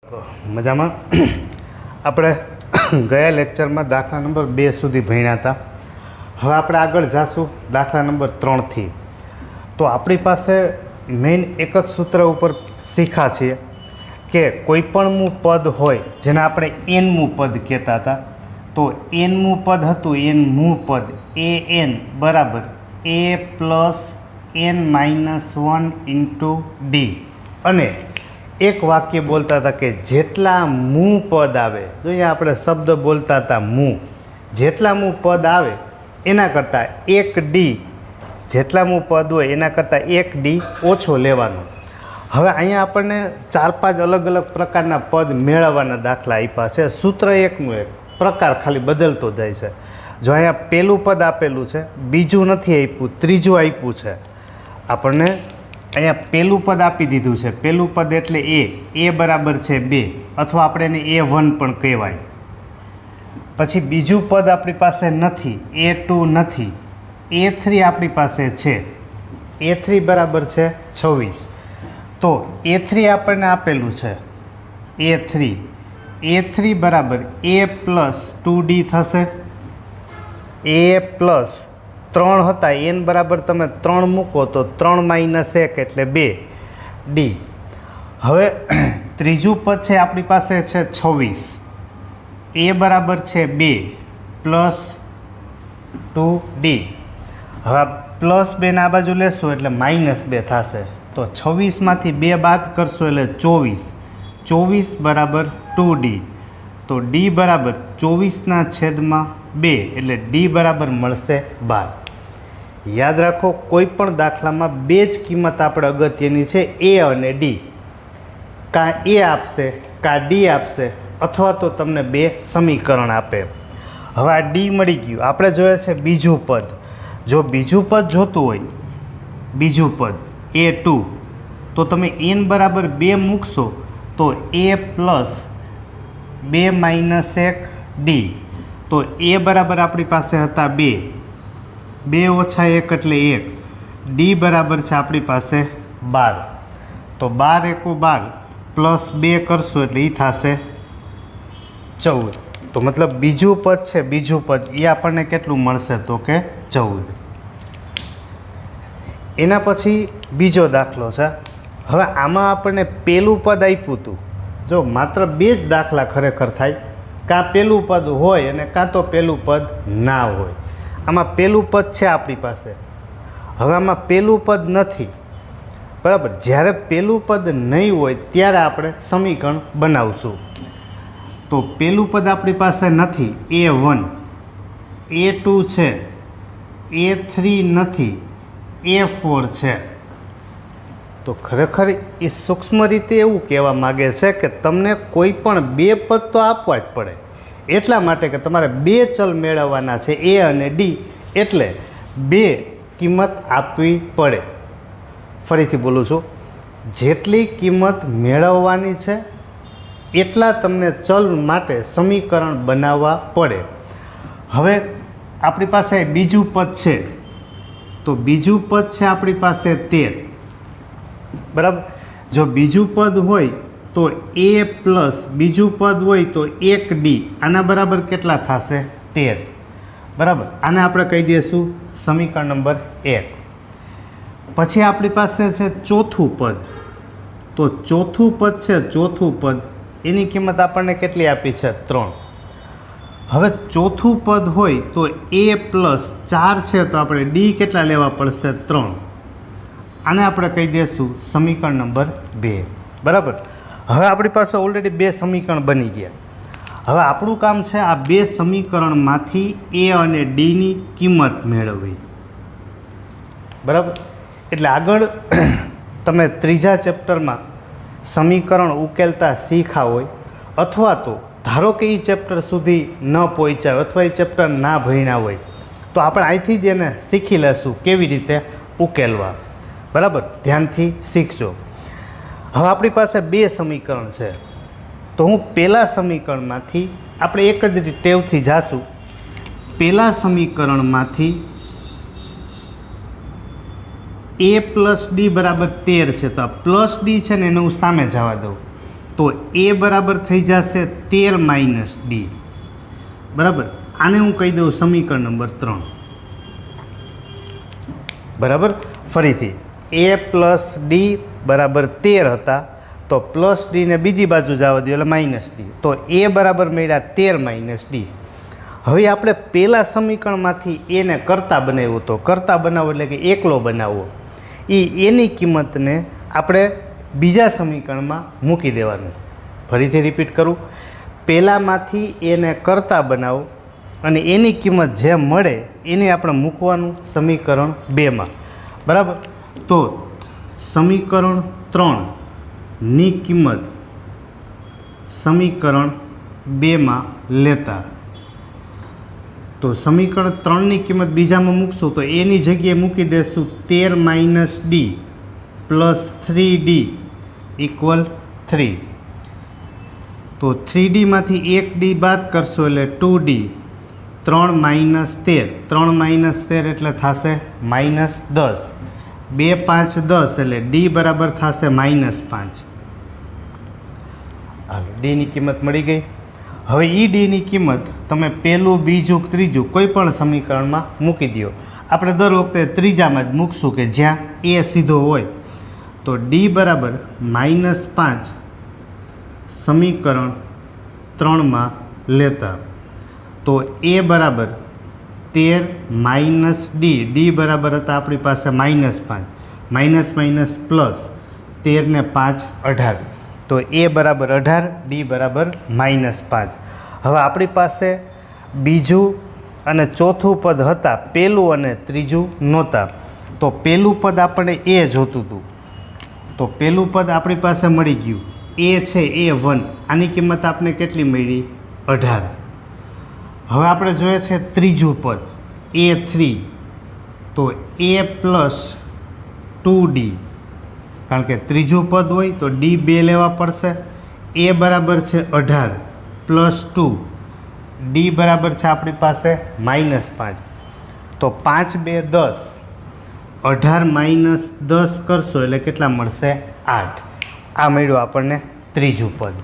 મજામાં આપણે ગયા લેક્ચરમાં દાખલા નંબર 2 સુધી ભણ્યા હતા. હવે આપણે આગળ જાશું દાખલા નંબર 3 થી. તો આપણી પાસે મેઇન એક જ સૂત્ર ઉપર શીખા છીએ કે કોઈપણનું પદ હોય જેને આપણે એનમું પદ કહેતા હતા. તો એનમું પદ હતું, એનમું પદ એ એન બરાબર a plus n minus 1 into D. અને એક વાક્ય બોલતા હતા કે જેટલા મું પદ આવે, જો અહીંયા આપણે શબ્દ બોલતા હતા મું, જેટલા મું પદ આવે એના કરતાં એક ડી, જેટલા મું પદ હોય એના કરતાં એક ડી ઓછો લેવાનો. હવે અહીંયા આપણને 4-5 અલગ અલગ પ્રકારના પદ મેળવવાના દાખલા આપ્યા છે. સૂત્ર એકનું એક, પ્રકાર ખાલી બદલતો જાય છે. જો અહીંયા પહેલું પદ આપેલું છે, બીજું નથી આપ્યું, ત્રીજું આપ્યું છે આપણને. અહીંયા પહેલું પદ આપી દીધું છે, પહેલું પદ એટલે એ બરાબર છે 2, અથવા આપણે એને A1 પણ કહેવાય. પછી બીજું પદ આપણી પાસે નથી, A2 નથી, A3 આપણી પાસે છે, A3 બરાબર છે 26. તો A3 આપણને આપેલું છે, A3 બરાબર A પ્લસ 2D થશે. A પ્લસ 3 હતા, n બરાબર તમે 3 મૂકો તો 3 માઇનસ 1 એટલે 2 ડી. હવે ત્રીજું પદ છે આપણી પાસે છે 26, a બરાબર છે 2 પ્લસ 2 ડી. હવે પ્લસ 2 આ બાજુ લેશું એટલે માઇનસ 2 થશે. તો 26માંથી 2 બાદ કરશો એટલે 24 બરાબર 2 ડી. તો ડી બરાબર 24/2 એટલે ડી બરાબર મળશે 12. યાદ રાખો, કોઈ પણ દાખલામાં 2 જ કિંમત આપણે અગત્યની છે, એ અને ડી. કાં એ આપશે કાં ડી આપશે, અથવા તો તમને 2 સમીકરણ આપે. હવે આ ડી મળી ગયું, આપણે જોઈએ છે બીજું પદ. જો બીજું પદ જોતું હોય, બીજું પદ A2, તો તમે n બરાબર 2 મૂકશો તો a પ્લસ 2 માઇનસ 1 ડી. તો a બરાબર આપણી પાસે હતા 2, 2 ઓછા 1 એટલે 1, ડી બરાબર છે આપણી પાસે 12. તો 12 × 12 પ્લસ 2 કરશું એટલે એ થશે 14. તો મતલબ બીજું પદ છે, બીજું પદ એ આપણને કેટલું મળશે તો કે 14. એના પછી બીજો દાખલો છે. હવે આમાં આપણને પહેલું પદ આપ્યું હતું. જો માત્ર 2 જ દાખલા ખરેખર થાય, કાં પહેલું પદ હોય અને કાં તો પહેલું પદ ના હોય. આમાં પહેલું પદ છે આપણી પાસે. હવે આમાં પહેલું પદ નથી, બરાબર. જ્યારે પહેલું પદ નહીં હોય ત્યારે આપણે સમીકરણ બનાવશું. તો પહેલું પદ આપણી પાસે નથી, A1, A2 છે, A3 નથી, A4 છે. તો ખરેખર એ સૂક્ષ્મ રીતે એવું કહેવા માગે છે કે તમને કોઈ પણ 2 પદ તો આપવા જ પડે. એટલા માટે કે તમારે 2 ચલ મેળવવાના છે, એ અને ડી, એટલે 2 કિંમત આપવી પડે. ફરીથી બોલું છું, જેટલી કિંમત મેળવવાની છે એટલા તમને ચલ માટે સમીકરણ બનાવવા પડે. હવે આપણી પાસે બીજું પદ છે, તો બીજું પદ છે આપણી પાસે 13, બરાબર. જો બીજું પદ હોય તો a પ્લસ બીજું પદ હોય તો 1 ડી, આના બરાબર કેટલા થશે 13, બરાબર. આને આપણે કહી દઈશું સમીકરણ નંબર 1. પછી આપણી પાસે છે ચોથું પદ. તો ચોથું પદ છે, ચોથું પદ એની કિંમત આપણને કેટલી આપી છે 3. હવે ચોથું પદ હોય તો a પ્લસ 4 છે, તો આપણે ડી કેટલા લેવા પડશે 3. આને આપણે કહી દઈશું સમીકરણ નંબર 2, બરાબર. હવે આપણી પાસે ઓલરેડી 2 સમીકરણ બની ગયા. હવે આપણું કામ છે આ 2 સમીકરણમાંથી એ અને ડીની કિંમત મેળવવી, બરાબર. એટલે આગળ તમે ત્રીજા ચેપ્ટરમાં સમીકરણ ઉકેલતા શીખા હોય, અથવા તો ધારો કે એ ચેપ્ટર સુધી ન પહોંચ્યા અથવા એ ચેપ્ટર ના ભણ્યા હોય, તો આપણે અહીંથી જ એને શીખી લેશું કેવી રીતે ઉકેલવા, બરાબર. ધ્યાનથી શીખજો. હવે આપણી પાસે 2 સમીકરણ છે, તો હું પહેલા સમીકરણમાંથી, આપણે એક જ ટેવથી જાશું. પહેલા સમીકરણમાંથી a પ્લસ ડી બરાબર 13 છે, તો આ પ્લસ ડી છે ને એને હું સામે જવા દઉં. તો એ બરાબર થઈ જશે 13 માઇનસ ડી. બરાબર, આને હું કહી દઉં સમીકરણ નંબર 3. બરાબર, ફરીથી એ પ્લસ ડી બરાબર 13 હતા, તો પ્લસ ડીને બીજી બાજુ જવા દો એટલે માઇનસ ડી. તો એ બરાબર મળ્યા 13 માઇનસ ડી. હવે આપણે પહેલા સમીકરણમાંથી એને કરતા બનાવ્યો હતો. કરતા બનાવો એટલે કે એકલો બનાવવો. એની કિંમતને આપણે બીજા સમીકરણમાં મૂકી દેવાનું. ફરીથી રિપીટ કરું, પહેલાંમાંથી એને કરતા બનાવો અને એની કિંમત જે મળે એને આપણે મૂકવાનું સમીકરણ 2માં. બરાબર, તો સમીકરણ 3ની કિંમત સમીકરણ 2માં લેતા, તો સમીકરણ 3ની કિંમત બીજામાં મૂકશું તો એની જગ્યાએ મૂકી દઈશું 13 minus D plus 3D equal 3. તો 3Dમાંથી 1D બાદ કરશો એટલે 2D. 3 માઇનસ 13, 3 માઇનસ 13 એટલે થશે -10. 2 5 10 એટલે ડી બરાબર થશે -5. હાલો, ડીની કિંમત મળી ગઈ. હવે એ ડીની કિંમત તમે પહેલું, બીજું, ત્રીજું કોઈ પણ સમીકરણમાં મૂકી દો. આપણે દર વખતે ત્રીજામાં જ મૂકશું કે જ્યાં એ સીધો હોય. તો ડી બરાબર -5 સમીકરણ 3માં લેતા, તો એ બરાબર 13 માઇનસ ડી. ડી બરાબર હતા આપણી પાસે -5, માઇનસ માઇનસ પ્લસ 13 ને 5 18. તો એ બરાબર 18, ડી બરાબર -5. હવે આપણી પાસે બીજું અને ચોથું પદ હતા, પહેલું અને ત્રીજું નહોતા. તો પહેલું પદ આપણે એ જોતું હતું, તો પહેલું પદ આપણી પાસે મળી ગયું. એ છે A1, આની કિંમત આપણે કેટલી મળી? 18. હવે આપણે જોઈએ છે ત્રીજું પદ A3, તો A પ્લસ 2D, કારણ કે ત્રીજું પદ હોય તો ડી 2 લેવા પડશે. એ બરાબર છે 18 પ્લસ 2, ડી બરાબર છે આપણી પાસે -5. તો 5 2 10, 18 માઇનસ 10 કરશો એટલે કેટલા મળશે? 8. આ મળ્યું આપણને ત્રીજું પદ.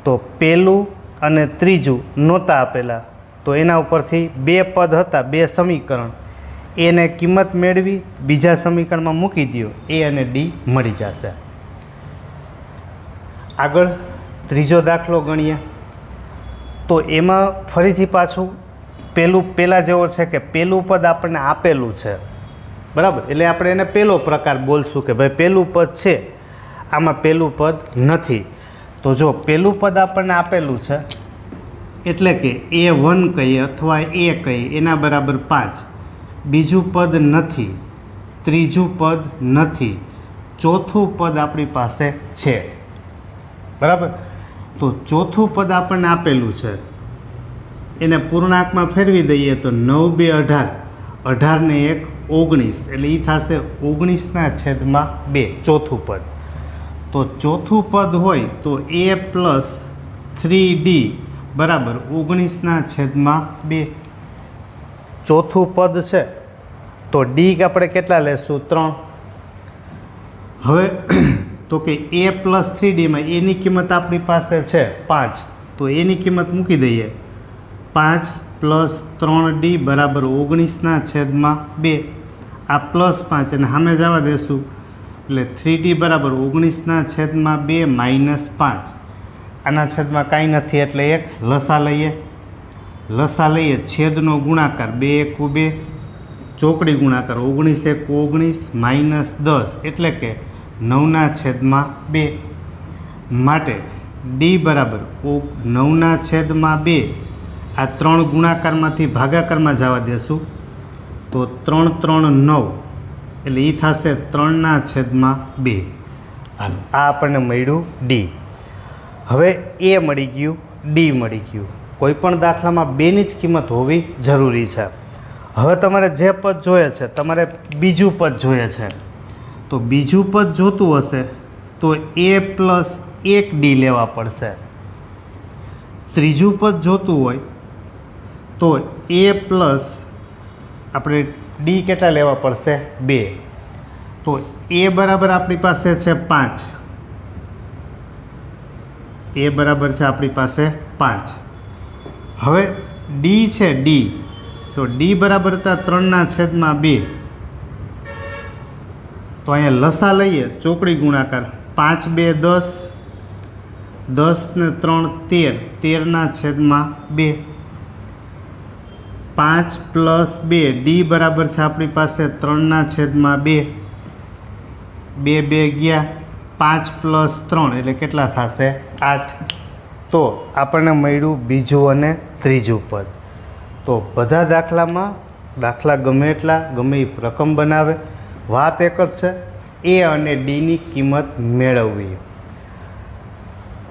તો પહેલું અને ત્રીજું નહોતા આપેલા, તો એના ઉપરથી 2 પદ હતા, 2 સમીકરણ, એને કિંમત મેળવી બીજા સમીકરણમાં મૂકી દો, એ અને ડી મળી જશે. આગળ ત્રીજો દાખલો ગણીએ. તો એમાં ફરીથી પાછું પહેલાં જેવો છે કે પહેલું પદ આપણને આપેલું છે. બરાબર, એટલે આપણે એને પહેલો પ્રકાર બોલશું કે ભાઈ પહેલું પદ છે, આમાં પહેલું પદ નથી. તો જો પહેલું પદ આપણને આપેલું છે એટલે કે A1 કહીએ અથવા A કહીએ, એના બરાબર 5. બીજું પદ નથી, ત્રીજું પદ નથી, ચોથું પદ આપણી પાસે છે. બરાબર, તો ચોથું પદ આપણને આપેલું છે, એને પૂર્ણાંકમાં ફેરવી દઈએ તો 9 2 18, 18 ને 1 19, એટલે એ થશે 19/2 ચોથું પદ. તો ચોથું પદ હોય તો A પ્લસ 3D બરાબર 19/2. ચોથું પદ છે તો ડી આપણે કેટલા લેશું? 3. હવે તો કે A પ્લસ 3Dમાં એની કિંમત આપણી પાસે છે 5, તો એની કિંમત મૂકી દઈએ. 5 પ્લસ 3D બરાબર 19/2. આ પ્લસ 5 અને સામે જવા દેશું એટલે 3D બરાબર 19/2 -5. આના છેદમાં કાંઈ નથી એટલે એક લસા લઈએ. લસા લઈએ, છેદનો ગુણાકાર 2 1 2, ચોકડી ગુણાકાર 19 1 19 -10 એટલે કે 9/2. માટે ડી બરાબર 9/2. આ 3 ગુણાકારમાંથી ભાગાકારમાં જવા દેશું તો 3 3 9, એટલે એ થશે 3/2. હાલો, આ આપણને મળ્યું ડી. હવે એ મળી ગયું, ડી મળી ગયું. કોઈ પણ દાખલામાં બેની જ કિંમત હોવી જરૂરી છે. હવે તમારે જે પદ જોઈએ છે, તમારે બીજું પદ જોઈએ છે, તો બીજું પદ જોતું હશે તો A પ્લસ 1D લેવા પડશે. ત્રીજું પદ જોતું હોય તો A પ્લસ આપણે ડી કેટલા લેવા પડશે? 2. તો A બરાબર આપણી પાસે છે 5, એ બરાબર છે આપણી પાસે 5. હવે ડી છે ડી, તો ડી બરાબર હતા 3/2. તો અહીંયા લસા લઈએ, ચોકડી ગુણાકાર, 5 2 10, 10 ને 3 13, 13/2. 5 + 2, ડી બરાબર છે આપણી પાસે 3/2. 2 2 ગયા, 5 + 3 એટલે કેટલા થશે? 8. તો આપણને મળ્યું બીજું અને ત્રીજું પદ. તો બધા દાખલામાં દાખલા ગમે એટલા ગમે એ રકમ બનાવે, વાત એક જ છે, એ અને ડીની કિંમત મેળવવી.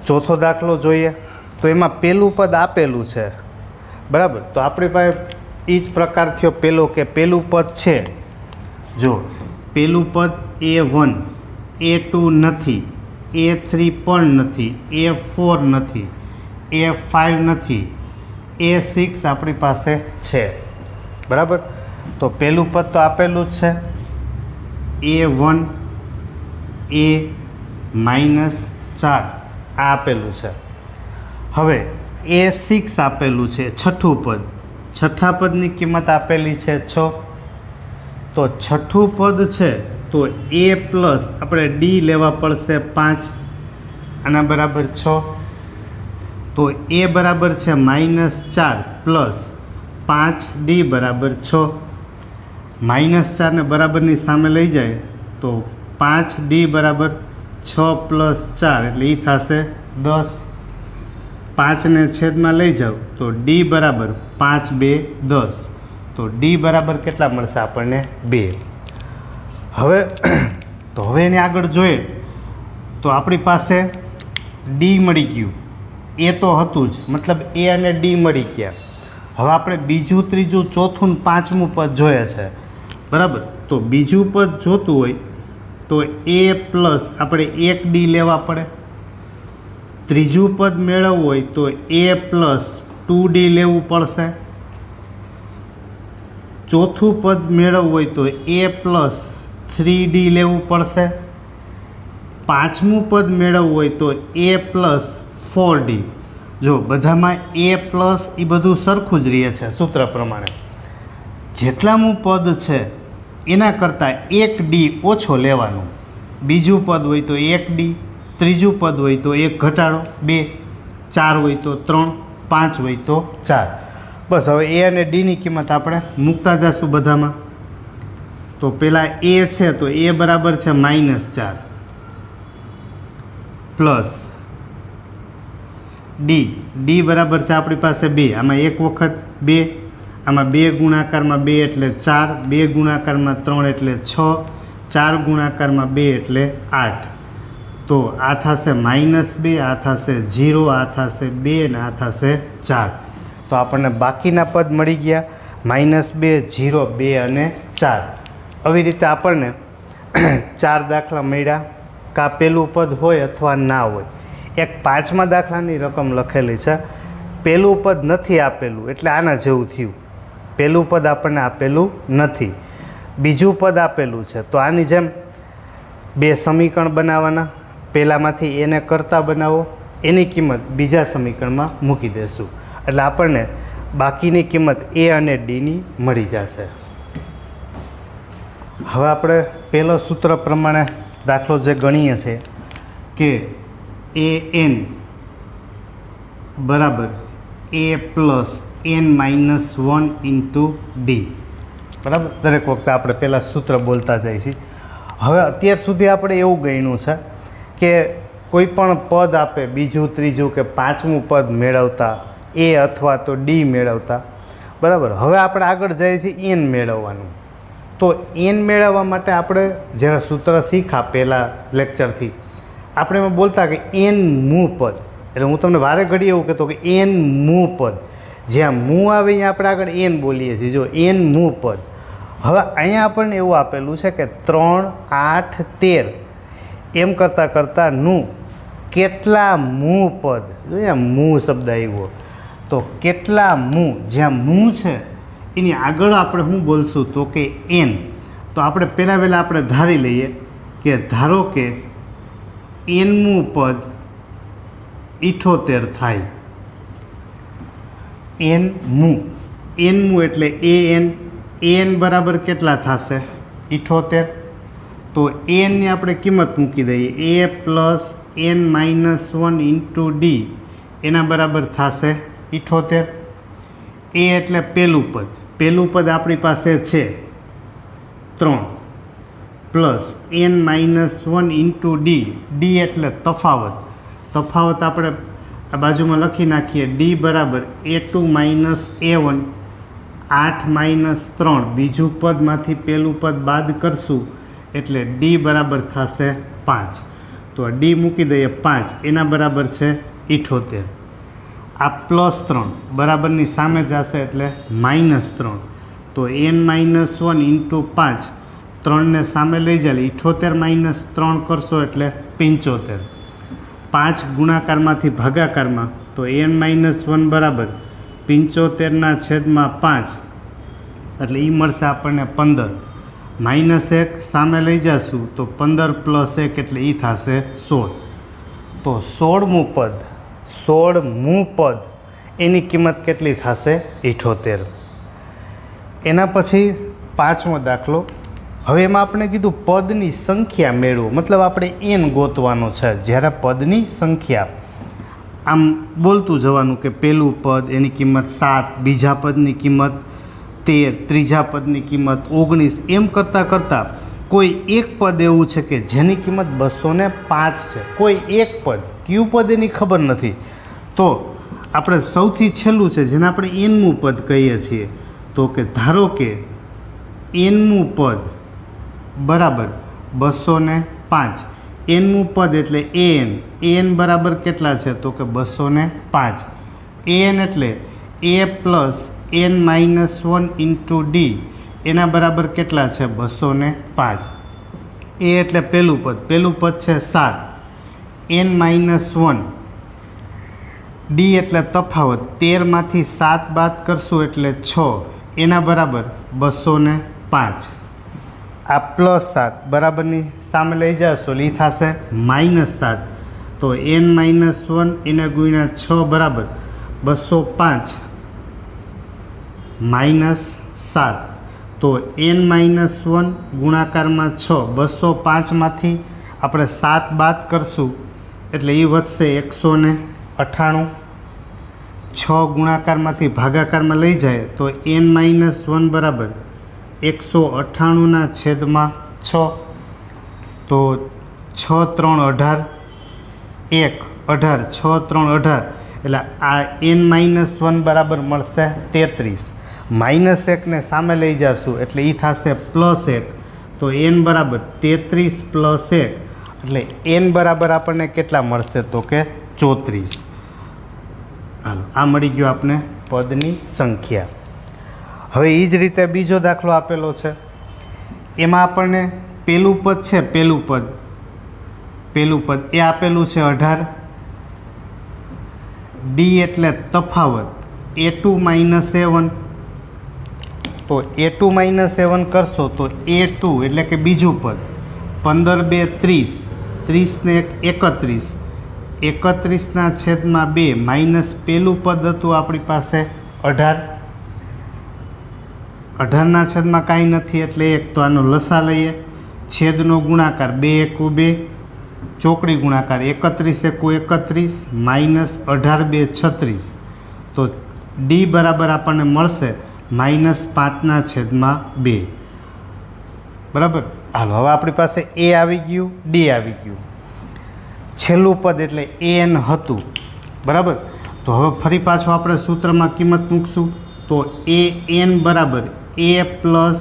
ચોથો દાખલો જોઈએ તો એમાં પહેલું પદ આપેલું છે, બરાબર. તો આપણી પાસે એ જ પ્રકાર થયો પહેલો, કે પહેલું પદ છે, જો પહેલું પદ A1, A2 નથી, A3 પણ નથી, A4 નથી, A5 નથી, A6 આપણી પાસે છે, બરાબર. તો પહેલું પદ તો આપેલું જ છે, A1 A-4 આ આપેલું છે. હવે A6 આપેલું છે, છઠ્ઠું પદ, છઠ્ઠા પદની કિંમત આપેલી છે 6. તો છઠ્ઠું પદ છે તો A પ્લસ આપણે ડી લેવા પડશે 5, આના બરાબર 6. તો A બરાબર છે -4 પ્લસ 5D બરાબર 6. -4 ને બરાબરની સામે લઈ જાય તો 5D બરાબર 6 + 4 એટલે એ થશે 10. 5 ને છેદમાં લઈ જાઓ તો D બરાબર 5 2 10. તો D બરાબર કેટલા મળશે આપણને? 2. હવે એને આગળ જોઈએ તો આપણી પાસે D મળી ગયું, એ તો હતું જ, મતલબ A અને D મળી ગયા. હવે આપણે બીજું, ત્રીજું, ચોથું ને પાંચમું પદ જોઈએ છે, બરાબર. તો બીજું પદ જોતું હોય તો A પ્લસ આપણે 1D લેવા પડે. ત્રીજું પદ મેળવવું હોય તો A પ્લસ 2D લેવું પડશે. ચોથું પદ મેળવવું હોય તો A પ્લસ 3D લેવું પડશે. પાંચમું પદ મેળવવું હોય તો A પ્લસ 4D. જો બધામાં A પ્લસ એ બધું સરખું જ રહે છે સૂત્ર પ્રમાણે. જેટલામું પદ છે એના કરતાં 1D ઓછો લેવાનું. બીજું પદ હોય તો 1D, ત્રીજું પદ હોય તો 1 ઘટાડો 2, 4 હોય તો 3, 5 હોય તો 4. બસ હવે A અને Dની કિંમત આપણે મૂકતા જઈશું બધામાં. તો પહેલાં A છે તો A બરાબર છે -4 પ્લસ D બરાબર છે આપણી પાસે 2. આમાં એક વખત 2, આમાં 2 ગુણાકારમાં 2 એટલે 4, 2 ગુણાકારમાં 3 એટલે 6, 4 ગુણાકારમાં 2 એટલે 8. તો આ થશે -2, આ થશે 0, આ થશે 2 અને આ થશે 4. તો આપણને બાકીના પદ મળી ગયા -2, 0, 2 અને 4. આવી રીતે આપણને 4 દાખલા મળ્યા. કાં પહેલું પદ હોય અથવા ના હોય. એક 5મા દાખલાની રકમ લખેલી છે, પહેલું પદ નથી આપેલું એટલે આના જેવું થયું. પહેલું પદ આપણને આપેલું નથી, બીજું પદ આપેલું છે, તો આની જેમ 2 સમીકરણ બનાવવાના. પહેલાંમાંથી એને કરતાં બનાવો, એની કિંમત બીજા સમીકરણમાં મૂકી દેશું એટલે આપણને બાકીની કિંમત A અને Dની મળી જશે. હવે આપણે પહેલો સૂત્ર પ્રમાણે દાખલો જે ગણીએ છીએ કે AN બરાબર A plus n-1 into D, બરાબર. દરેક વખતે આપણે પહેલાં સૂત્ર બોલતા જઈએ છીએ. હવે અત્યાર સુધી આપણે એવું ગણ્યું છે કે કોઈ પણ પદ આપે, બીજું, ત્રીજું કે પાંચમું પદ મેળવતા A અથવા તો D મેળવતા, બરાબર. હવે આપણે આગળ જઈએ છીએ n મેળવવાનું. તો n મેળવવા માટે આપણે જ્યારે સૂત્ર શીખ્યા પહેલાં લેક્ચરથી, આપણે એમાં બોલતા કે n મૂ પદ. એટલે હું તમને વારે ઘડી એવું કહેતો કે n મૂ પદ, જ્યાં મૂ આવે અહીંયા આપણે આગળ n બોલીએ છીએ. જો n મૂ પદ. હવે અહીંયા આપણને એવું આપેલું છે કે 3, 8, 13 એમ કરતાં કરતાં નું કેટલા મૂ પદ. જો અહીંયા મૂ શબ્દ આવ્યો, તો કેટલા મૂ, જ્યાં મૂ છે એની આગળ આપણે શું બોલશું તો કે n. તો આપણે પહેલાં આપણે ધારી લઈએ કે ધારો કે nમું પદ 78 થાય। એન મુ એટલે an બરાબર કેટલા થશે 78। તો એનની આપણે કિંમત મૂકી દઈએ a plus n minus 1 into D એના બરાબર થશે 78। એ એટલે પહેલું પદ આપણી પાસે છે 3 plus n minus 1 into D એટલે તફાવત આપણે આ બાજુમાં લખી નાખીએ ડી બરાબર a2 માઇનસ a1 8 માઇનસ 3 બીજું પદમાંથી પહેલું પદ બાદ કરશું એટલે ડી બરાબર થશે 5। તો ડી મૂકી દઈએ 5 એના બરાબર છે 78। આ +3 બરાબરની સામે જશે એટલે -3 તો n માઇનસ 1 ઇન્ટુ 5 3ને સામે લઈ જાય 78 માઇનસ 3 કરશો એટલે 75। 5 ગુણાકારમાંથી ભાગાકારમાં તો n માઇનસ 1 બરાબર 75/5 એટલે એ મળશે આપણને 15। -1 સામે લઈ જશું તો 15 + 1 એટલે એ થશે 16। તો 16મું પદ એની કિંમત કેટલી થશે 78। એના પછી 5મો દાખલો। હવે એમાં આપણે કીધું પદની સંખ્યા મેળવો, મતલબ આપણે n ગોતવાનો છે। જ્યારે પદની સંખ્યા આમ બોલતું જવાનું કે પહેલું પદ એની કિંમત 7, બીજા પદની કિંમત 13, ત્રીજા પદની કિંમત 19 એમ કરતાં કોઈ એક પદ એવું છે કે જેની કિંમત 205 છે। કોઈ એક પદ કયું પદ એની ખબર નથી, તો આપણે સૌથી છેલ્લું છે જેને આપણે nમું પદ કહીએ છીએ, તો કે ધારો કે nમું પદ બરાબર 205। nમું પદ એટલે an બરાબર કેટલા છે તો કે 205। an એટલે a plus n minus 1 into D એના બરાબર કેટલા છે 205। એ એટલે પહેલું પદ છે 7 n માઇનસ 1 ડી એટલે તફાવત 13માંથી 7 બાદ કરશું એટલે 6 એના બરાબર 205। આ +7 બરાબરની સામે લઈ જશો એ થશે -7 તો n માઇનસ 1 એને ગુણ્યા 6 બરાબર 205 -7 તો n માઇનસ 1 ગુણાકારમાં 6 205માંથી આપણે 7 બાદ કરશું એટલે એ વધશે 198। 6 ગુણાકારમાંથી ભાગાકારમાં લઈ જાય તો n માઇનસ 1 બરાબર 198/6 તો 6 3 18 1 18 6 3 18 એટલે આ n માઇનસ 1 બરાબર મળશે 33। -1ને સામે લઈ જશું એટલે એ થશે +1 તો n બરાબર 33 + 1 એટલે n બરાબર આપણને કેટલા મળશે તો કે 34। હાલો, આ મળી ગયો આપણે પદની સંખ્યા। હવે એ જ રીતે બીજો દાખલો આપેલો છે, એમાં આપણને પહેલું પદ છે પહેલું પદ એ આપેલું છે 18। ડી એટલે તફાવત a2 માઇનસ a1 તો a2 માઇનસ a1 કરશો તો a2 એટલે કે બીજું પદ 15 2 30 30 ને 31 31/2 માઇનસ પહેલું પદ હતું આપણી પાસે 18 કાંઈ નથી એટલે 1 તો આનો લસા લઈએ, છેદનો ગુણાકાર 2 × 2 ચોકડી ગુણાકાર 31 × 1 31 -18 2 36 તો ડી બરાબર આપણને મળશે -5/2 બરાબર। હાલો, હવે આપણી પાસે એ આવી ગયું, ડી આવી ગયું, છેલ્લું પદ એટલે an હતું બરાબર। તો હવે ફરી પાછું આપણે સૂત્રમાં કિંમત મૂકશું તો an બરાબર a plus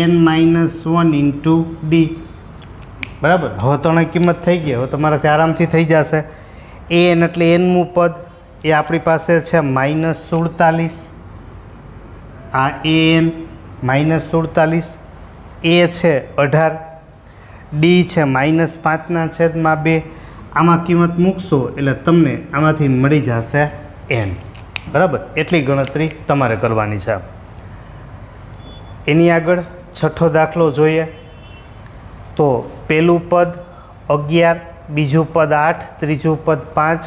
n minus 1 into d બરાબર। હવે તો કિંમત થઈ ગઈ, હવે તમારાથી આરામથી થઈ જશે। an એટલે nમું પદ એ આપણી પાસે છે -47, આ an -47, એ છે 18, ડી છે -5/2 આમાં કિંમત મૂકશો એટલે તમને આમાંથી મળી જશે n બરાબર। એટલી ગણતરી તમારે કરવાની છે। એની આગળ છઠ્ઠો દાખલો જોઈએ તો પહેલું પદ 11, બીજું પદ 8, ત્રીજું પદ 5,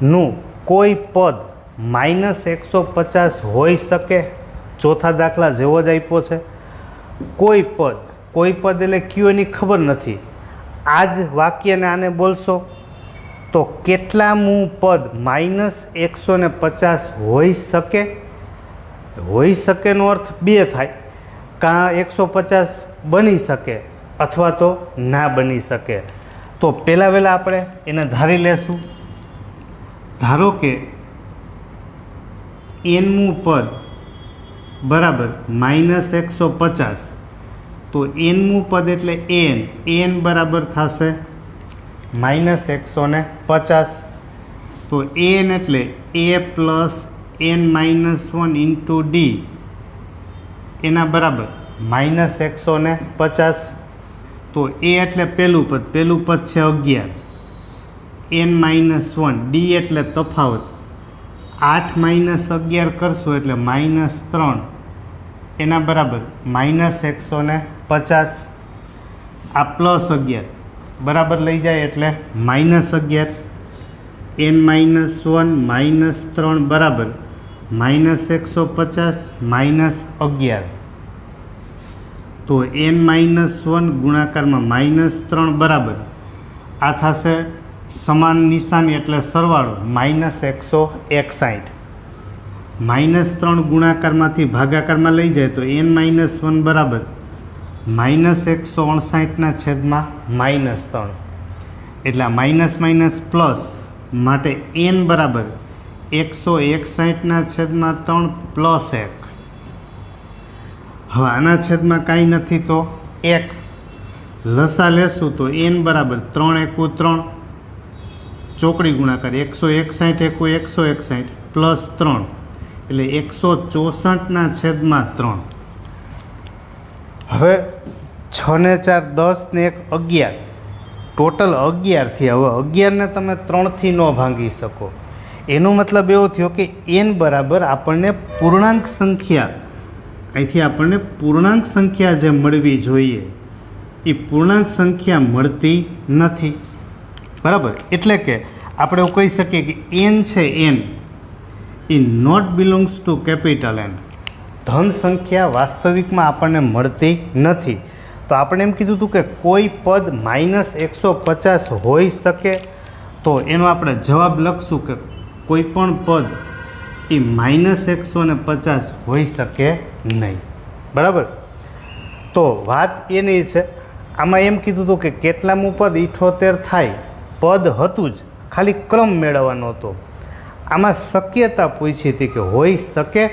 નું કોઈ પદ -150 હોઈ શકે? ચોથા દાખલા જેવો જ આપ્યો છે. કોઈ પદ એટલે કયું એની ખબર નથી. આ જ વાક્યને આને બોલશો તો કેટલામું પદ -150 હોઈ શકે? હોઈ શકેનો અર્થ બે થાય, કાં 150 બની શકે અથવા તો ના બની શકે. તો પહેલાં વહેલા આપણે એને ધારી લેશું. ધારો કે nમું પદ બરાબર -150, તો nમું પદ એટલે n બરાબર થશે -150. તો n એટલે a plus n-1 into D એના બરાબર -150. તો a એટલે પહેલું પદ છે 11, n-1, ડી એટલે તફાવત, 8 - 11 કરશો એટલે -3 એના બરાબર -150. આ +11 બરાબર લઈ જાય એટલે -11, n-1 -3 બરાબર -150 -11. તો n-1 ગુણાકારમાં -3 બરાબર આ થશે સમાન નિશાની એટલે સરવાળો -161. -3 ગુણાકારમાંથી ભાગાકારમાં લઈ જાય તો n-1 બરાબર -159/-3 એટલે માઇનસ પ્લસ માટે n બરાબર 161/3 + 1. હવે આના છેદમાં કાંઈ નથી તો 1 લસા લેશું તો n બરાબર 3 × 3 ચોકડી ગુણાકાર 161 × 161 + 3 એટલે 164/3. હવે 6 ને 4 10 ને 1 11, ટોટલ 11 થયા. હવે 11ને તમે 3થી ન ભાંગી શકો. એનો મતલબ એવો થયો કે n બરાબર આપણને પૂર્ણાંક સંખ્યા, અહીંથી આપણને પૂર્ણાંક સંખ્યા જે મળવી જોઈએ એ પૂર્ણાંક સંખ્યા મળતી નથી. બરાબર, એટલે કે આપણે એવું કહી શકીએ કે n છે n એ not belongs to capital N. ધન સંખ્યા વાસ્તવિકમાં આપણને મળતી નથી. તો આપણે એમ કીધું હતું કે કોઈ પદ -150 હોઈ શકે. તો એનો આપણે જવાબ લખશું કે કોઈ પણ પદ એ -150 હોઈ શકે નહીં. બરાબર, તો વાત એની છે. આમાં એમ કીધું હતું કે કેટલામું પદ 78 થાય, પદ હતું જ, ખાલી ક્રમ મેળવવાનો હતો. આમાં શક્યતા પૂછી હતી કે હોઈ શકે,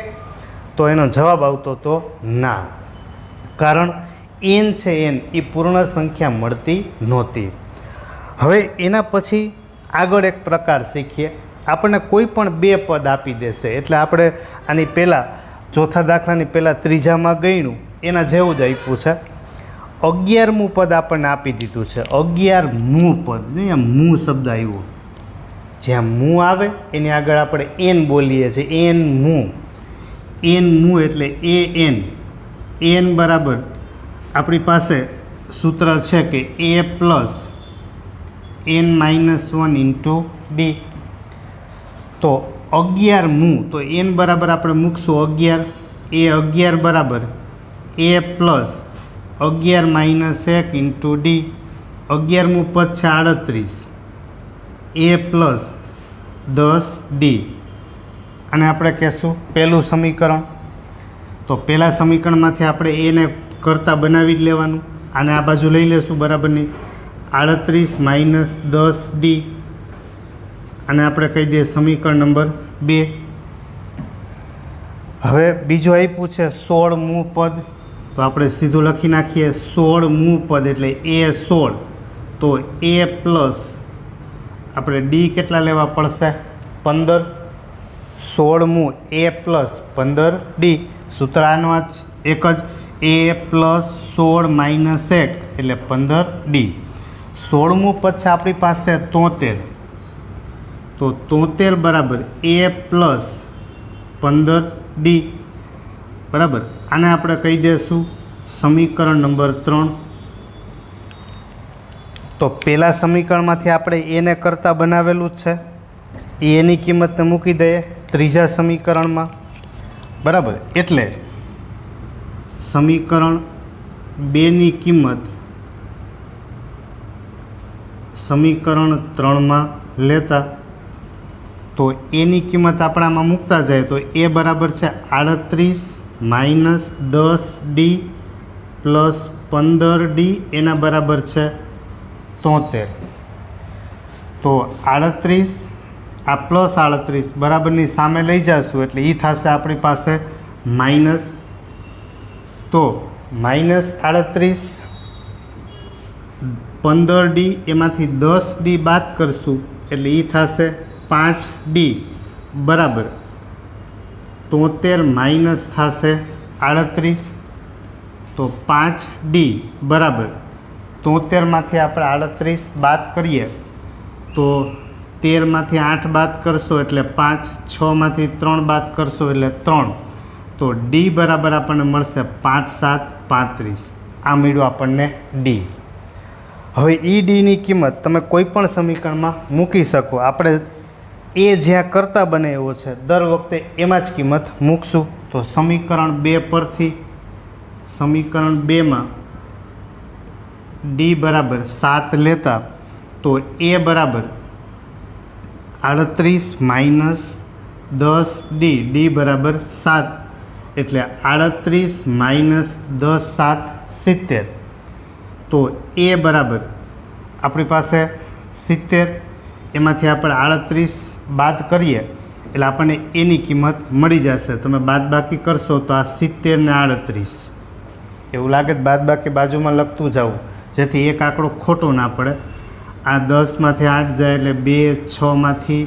તો એનો જવાબ આવતો તો ના, કારણ n છે n એ પૂર્ણ સંખ્યા મળતી નહોતી. હવે એના પછી આગળ એક પ્રકાર શીખીએ. આપણને કોઈ પણ બે પદ આપી દેશે એટલે આપણે આની પહેલાં ચોથા દાખલાની પહેલાં ત્રીજામાં ગણ્યું એના જેવું જ આપ્યું છે. 11મું પદ આપણને આપી દીધું છે. 11મું પદ, નહીં મું શબ્દ આવ્યો, જ્યાં મું આવે એની આગળ આપણે n બોલીએ છીએ. n મું એટલે an બરાબર આપણી પાસે સૂત્ર છે કે a plus n-1 into D. તો 11મું, તો n બરાબર આપણે મૂકશું 11, એ 11 બરાબર a પ્લસ 11 - 1 ઇન્ટુ ડી. 11મું પદ છે 38, a પ્લસ 10d. અને આપણે કહેશું પહેલું સમીકરણ. તો પહેલા સમીકરણમાંથી આપણે એને કરતાં બનાવી જ લેવાનું. આને આ બાજુ લઈ લેશું બરાબરની 38 - 10d. અને આપણે કહી દઈએ સમીકરણ નંબર 2. હવે બીજું આપ્યું છે 16મું પદ. તો આપણે સીધું લખી નાખીએ 16મું પદ એટલે a16. તો a પ્લસ આપણે ડી કેટલા લેવા પડશે? 15. 16મું a પ્લસ 15d. સૂત્ર આનો એક જ, a પ્લસ 16 - 1 એટલે 15d. 16મું પદ છે આપણી પાસે 73. તો 73 બરાબર a પ્લસ 15d. બરાબર, આને આપણે કહી દઈશું સમીકરણ નંબર 3. તો પહેલા સમીકરણમાંથી આપણે એને કરતાં બનાવેલું જ છે. એની કિંમતને મૂકી દઈએ ત્રીજા સમીકરણમાં, બરાબર. એટલે સમીકરણ 2ની કિંમત સમીકરણ 3માં લેતા તો એની કિંમત આપણામાં મૂકતા જાય તો એ બરાબર છે 38 માઇનસ 10D પ્લસ 15D, એના બરાબર છે 73. તો 38 આ પ્લસ 38 બરાબરની સામે લઈ જશું એટલે એ થશે આપણી પાસે માઇનસ. તો માઇનસ 38 15D એમાંથી 10D બાદ કરશું એટલે એ થશે 5D બરાબર 73 માઇનસ થશે 38. તો 5D બરાબર 73માંથી આપણે 38 બાદ કરીએ તો 13માંથી 8 બાદ કરશો એટલે 5, 6માંથી 3 બાદ કરશો એટલે 3. તો D બરાબર આપણને મળશે 5 7 35. આ મળ્યું આપણને D. હવે એ ડીની કિંમત તમે કોઈ પણ સમીકરણમાં મૂકી શકો. આપણે એ જ્યાં કરતા બને એવો છે દર વખતે એમાં જ કિંમત મૂકશું. તો સમીકરણ 2 પરથી સમીકરણ 2માં D બરાબર 7 લેતા તો એ બરાબર 38 માઇનસ 10D, D બરાબર 7 એટલે 38 માઇનસ 10 7 70. તો એ બરાબર આપણી પાસે 70, એમાંથી આપણે 38 બાદ કરીએ એટલે આપણને એની કિંમત મળી જશે. તમે બાદ બાકી કરશો તો આ 70 ને 38 એવું લાગે બાદબાકી બાજુમાં લખતું જાવું જેથી એક આંકડો ખોટો ના પડે. આ 10માંથી 8 જાય એટલે 2, 6માંથી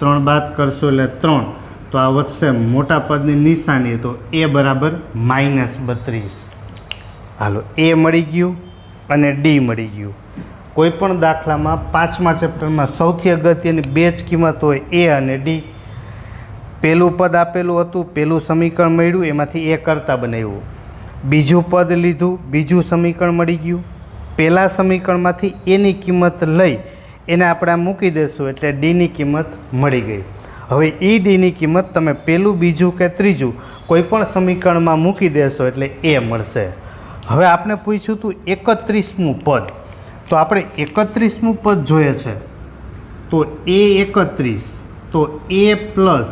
3 બાદ કરશો એટલે 3. તો આ વધશે મોટા પદની નિશાની, તો એ બરાબર -32. હાલો, એ મળી ગયું અને ડી મળી ગયું. કોઈ પણ દાખલામાં 5મા ચેપ્ટરમાં સૌથી અગત્યની બે જ કિંમત હોય, એ અને ડી. પહેલું પદ આપેલું હતું, પહેલું સમીકરણ મળ્યું, એમાંથી એ કરતા બનાવ્યું. બીજું પદ લીધું, બીજું સમીકરણ મળી ગયું. પહેલાં સમીકરણમાંથી એની કિંમત લઈ એને આપણે મૂકી દઈશું એટલે ડીની કિંમત મળી ગઈ. હવે એ ડીની કિંમત તમે પહેલું, બીજું કે ત્રીજું કોઈ પણ સમીકરણમાં મૂકી દેશો એટલે એ મળશે. હવે આપણે પૂછ્યું હતું 31મું પદ, તો આપણે 31મું પદ જોઈએ છે. તો એ 31, તો એ પ્લસ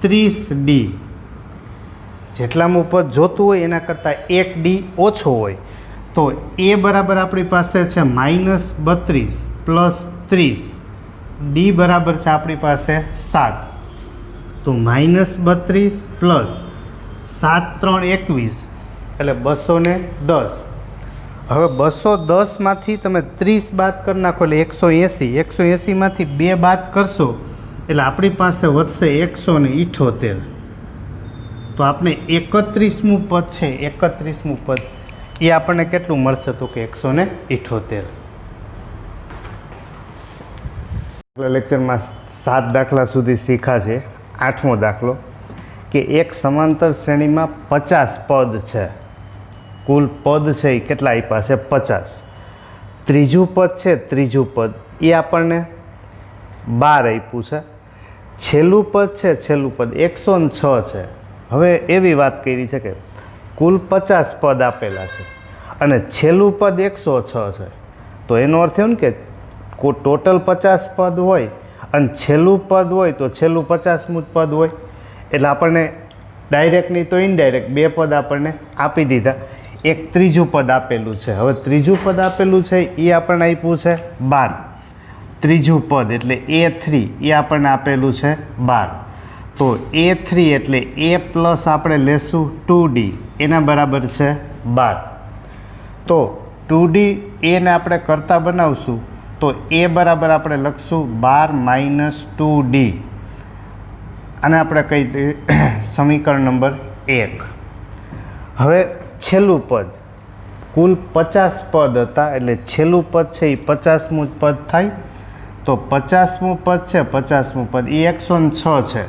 30D, જેટલામાં પદ જોતું હોય એના કરતાં 1D ઓછો હોય. તો એ બરાબર આપણી પાસે છે -32 પ્લસ 30, D બરાબર છે આપણી પાસે 7. તો -32 પ્લસ 7 3 21 એટલે 210. હવે 210માંથી તમે 30 બાદ કરી નાખો એટલે 180. 180માંથી 2 બાદ કરશો એટલે આપણી પાસે વધશે 178. તો આપણે 31મું પદ છે, 31મું પદ એ આપણને કેટલું મળશે? તો કે 178. લેક્ચરમાં 7 દાખલા સુધી શીખા છે. 8મો દાખલો કે એક સમાંતર શ્રેણીમાં 50 પદ છે. કુલ પદ છે એ કેટલા આપ્યા છે? 50. ત્રીજું પદ છે, ત્રીજું પદ એ આપણને 12 આપ્યું છે. છેલ્લું પદ છે, છેલ્લું પદ 106 છે. હવે એવી વાત કરી છે કે કુલ 50 પદ આપેલા છે અને છેલ્લું પદ 106 છે. તો એનો અર્થ એમ કે ટોટલ 50 પદ હોય અને છેલ્લું પદ હોય તો છેલ્લું 50મું પદ હોય. એટલે આપણને ડાયરેક્ટ નહીં તો ઇનડાયરેક્ટ બે પદ આપણને આપી દીધા. એક ત્રીજું પદ આપેલું છે. હવે ત્રીજું પદ આપેલું છે એ આપણને આપ્યું છે 12. ત્રીજું પદ એટલે A3 એ આપણને આપેલું છે 12. તો A3 એટલે A પ્લસ આપણે લેશું 2D, એના બરાબર છે 12. તો 2D એને આપણે કરતા બનાવશું તો A બરાબર આપણે લખશું 12 - 2D. આને આપણે કહી દઈએ સમીકરણ નંબર 1. હવે છેલ્લું પદ, કુલ 50 પદ હતા એટલે છેલ્લું પદ છે એ 50મું પદ થાય. તો 50મું પદ છે, 50મું પદ એ 106 છે.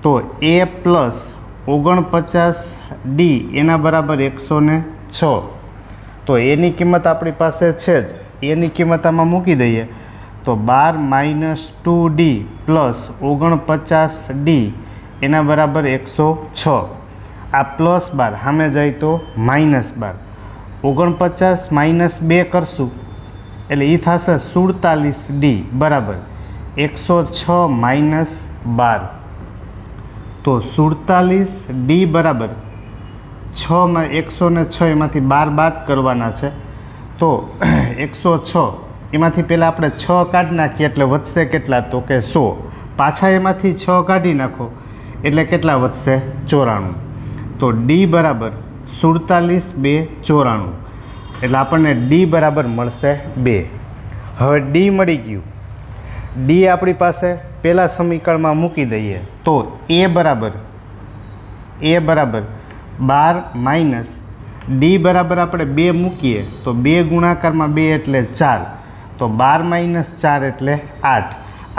તો A પ્લસ 49D એના બરાબર 106. તો એની કિંમત આપણી પાસે છે જ, એની કિંમત આમાં મૂકી દઈએ તો 12 - 2D પ્લસ 49D એના બરાબર 106. આ પ્લસ 12 સામે જાય તો -12. 49 - 2 કરશું એટલે એ થશે 47D બરાબર 106 - 12. તો 47D બરાબર 6 106 એમાંથી 12 બાદ કરવાના છે તો 106 એમાંથી પહેલાં આપણે 6 કાઢી નાખીએ એટલે વધશે કેટલા તો કે 100. પાછા એમાંથી 6 કાઢી નાખો એટલે કેટલા વધશે 94. તો D બરાબર 47 2 94 એટલે આપણને D બરાબર મળશે 2. હવે D મળી ગયું. D આપણી પાસે પહેલાં સમીકરણમાં મૂકી દઈએ તો A બરાબર 12 - D બરાબર આપણે 2 મૂકીએ તો 2 ગુણાકારમાં 2 એટલે 4. તો 12 - 4 એટલે 8.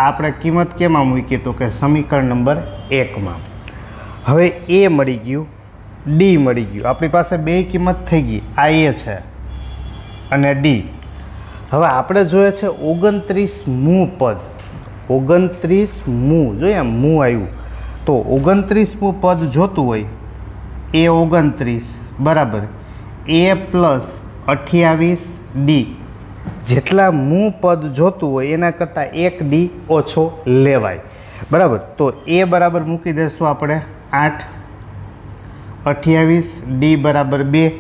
આપણે કિંમત કેમાં મૂકીએ તો કે સમીકરણ નંબર 1માં. હવે A મળી ગયું, D મળી ગયું. આપણી પાસે બે કિંમત થઈ ગઈ, આ A છે અને D. હવે આપણે જોઈએ છે 29મું પદ. 29મું જોઈએ મું આવ્યું તો 29મું પદ જોતું હોય એ 29 બરાબર A પ્લસ 28D. જેટલા મું પદ જોતું હોય એના કરતાં 1D ઓછો લેવાય બરાબર. તો A બરાબર મૂકી દઈશું આપણે 8, 28D બરાબર 2.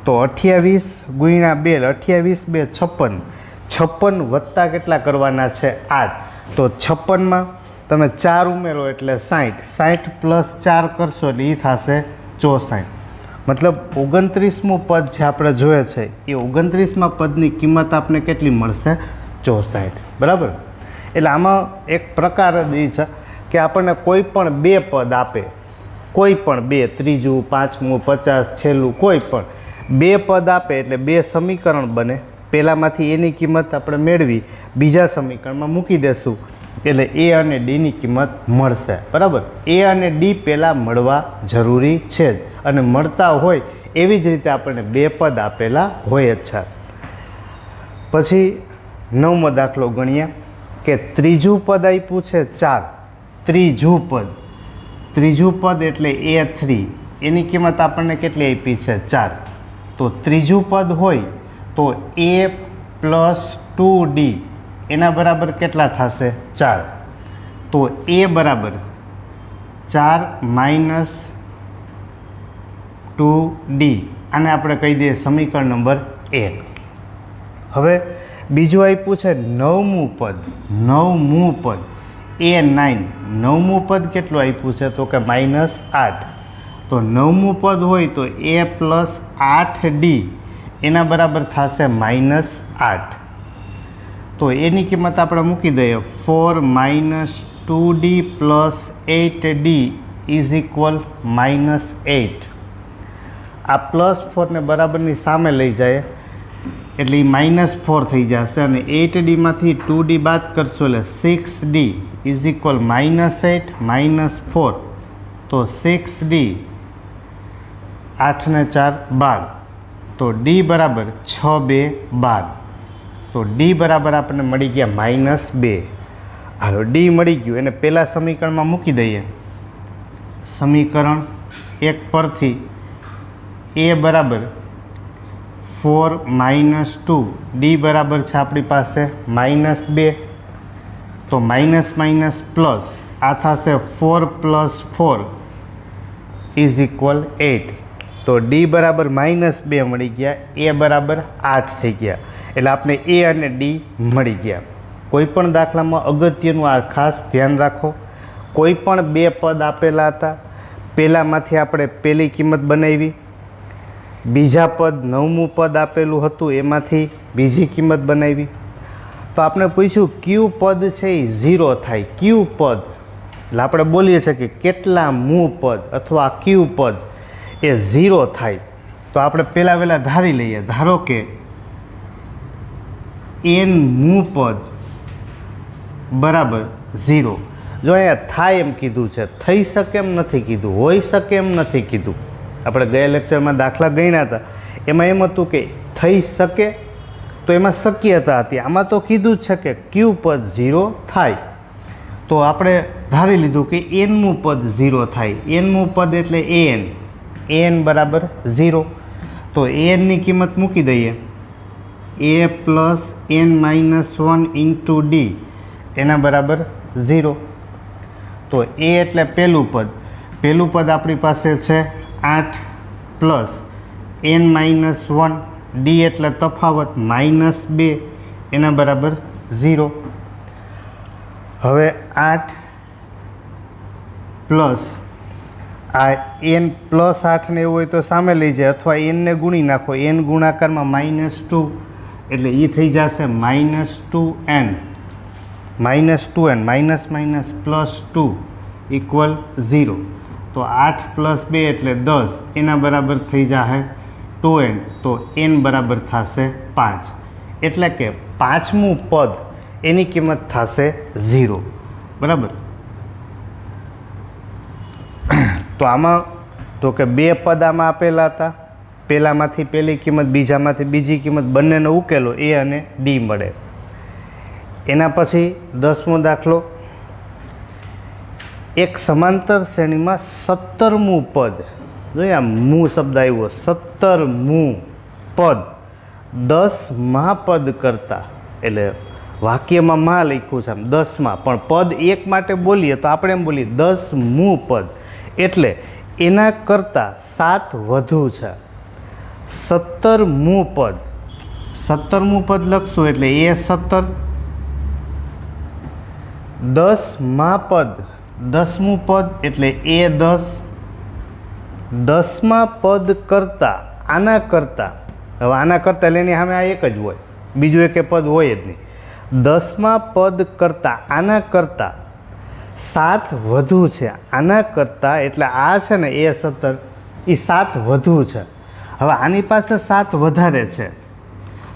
તો 28 ગુણ્યા 2 28 2 56. 56 વત્તા કેટલા કરવાના છે 8. તો 56માં તમે 4 ઉમેરો એટલે 60. 60 પ્લસ 4 કરશો એટલે એ થશે 64. મતલબ 29મું પદ જે આપણે જોઈએ છે એ 29મા પદની કિંમત આપણે કેટલી મળશે 64 બરાબર. એટલે આમાં એક પ્રકાર જ એ છે કે આપણને કોઈ પણ બે પદ આપે, કોઈ પણ બે, ત્રીજું, પાંચમું, 50, છેલ્લું, કોઈ પણ બે પદ આપે એટલે બે સમીકરણ બને. પહેલાંમાંથી એની કિંમત આપણે મેળવી બીજા સમીકરણમાં મૂકી દેશું એટલે A અને Dની કિંમત મળશે બરાબર. A અને D પહેલાં મળવા જરૂરી છે જ અને મળતા હોય એવી જ રીતે આપણને બે પદ આપેલા હોય જ છે. પછી 9મો દાખલો ગણીએ કે ત્રીજું પદ આપ્યું છે 4. ત્રીજું પદ એટલે A3. એની કિંમત આપણને કેટલી આપી છે 4. તો ત્રીજું પદ હોય તો A પ્લસ 2D એના બરાબર કેટલા થશે 4. તો A બરાબર 4 માઇનસ 2D આને આપણે કહી દઈએ સમીકરણ નંબર 1. હવે બીજું આપ્યું છે 9મું પદ. A9. 9મું પદ કેટલું આપ્યું છે તો કે -8. તો 9મું પદ હોય તો A પ્લસ 8D એના બરાબર થશે -8. તો એની કિંમત આપણે મૂકી દઈએ 4 - 2D plus 8D is equal -8. આ +4 ને બરાબરની સામે લઈ જાય એટલે એ -4 થઈ જશે અને 8Dમાંથી 2D બાદ કરશો એટલે 6D ઇઝ ઇક્વલ -8 -4. તો 6D 8 ને 4 12. તો D બરાબર 6 2 12. તો D બરાબર આપણને મળી ગયા -2. હાલો D મળી ગયું એને પહેલાં સમીકરણમાં મૂકી દઈએ. સમીકરણ 1 પરથી A બરાબર 4 - 2 D બરાબર છે આપણી પાસે -2. તો માઇનસ પ્લસ આ થશે 4 + 4 ઇઝ ઇક્વલ 8. તો D બરાબર -2 મળી ગયા, A બરાબર 8 થઈ ગયા. એટલે આપણે A અને D મળી ગયા. કોઈ પણ દાખલામાં અગત્યનું આ ખાસ ધ્યાન રાખો, કોઈ પણ બે પદ આપેલા હતા, પહેલાંમાંથી આપણે પહેલી કિંમત બનાવી, બીજા પદ 9મું પદ આપેલું હતું એમાંથી બીજી કિંમત બનાવી. તો આપણે પૂછ્યું કયું પદ છે એ 0 થાય, કયું પદ એટલે આપણે બોલીએ છીએ કે કેટલા મું પદ અથવા કયું પદ એ 0 થાય. તો આપણે પહેલાં ધારી લઈએ. ધારો કે n મું પદ બરાબર 0. જો અહીંયા થાય એમ કીધું છે, થઈ શકે એમ નથી કીધું, હોઈ શકે એમ નથી કીધું. આપણે ગયા લેક્ચરમાં દાખલા ગણ્યા હતા એમાં એમ હતું કે થઈ શકે તો એમાં શક્યતા હતી. આમાં તો કીધું જ છે કે ક્યુ પદ 0 થાય. તો આપણે ધારી લીધું કે એનમું પદ 0 થાય. એનમું પદ એટલે an બરાબર 0. તો એનની કિંમત મૂકી દઈએ, a plus n minus 1 into D એના બરાબર 0. તો a એટલે પહેલું પદ આપણી પાસે છે 8 પ્લસ n માઇનસ 1, ડી એટલે તફાવત -2 એના બરાબર 0. હવે 8 પ્લસ આ n પ્લસ 8 ને એવું હોય તો સામે લઈ જાય, અથવા n ને ગુણી નાખો. n ગુણાકારમાં -2 એટલે એ થઈ જશે -2n. -2n minus minus +2 equal 0. તો 8 પ્લસ 2 એટલે 10 એના બરાબર થઈ જશે 2n. તો n બરાબર થશે 5. એટલે કે પાંચમું પદ એની કિંમત થશે 0. બરાબર. તો આમાં તો કે બે પદ આમાં આપેલા હતા, પહેલામાંથી પહેલી કિંમત, બીજામાંથી બીજી કિંમત, બંનેનો ઉકેલો a અને d મળે. એના પછી 10મો દાખલો, એક સમાંતર શ્રેણીમાં 17મું પદ, જોઈએ આ મું શબ્દ આવ્યો, 17મું પદ 10 મહાપદ કરતા, એટલે વાક્યમાં મા લખ્યું છે આમ 10માં, પણ પદ એક માટે બોલીએ તો આપણે એમ બોલીએ 10મું પદ, એટલે એના કરતાં 7 વધુ છે. 17મું પદ, 17મું પદ લખશું એટલે એ 17, 10માં પદ 10મું પદ એટલે એ 10, 10માં પદ કરતાં આના કરતાં, હવે આના કરતાં એટલે એની સામે આ એક જ હોય, બીજું એક પદ હોય જ નહીં. 10માં પદ કરતાં આના કરતાં 7 વધુ છે, આના કરતાં, એટલે આ છે ને એ 17 એ 7 વધુ છે. હવે આની પાસે 7 વધારે છે,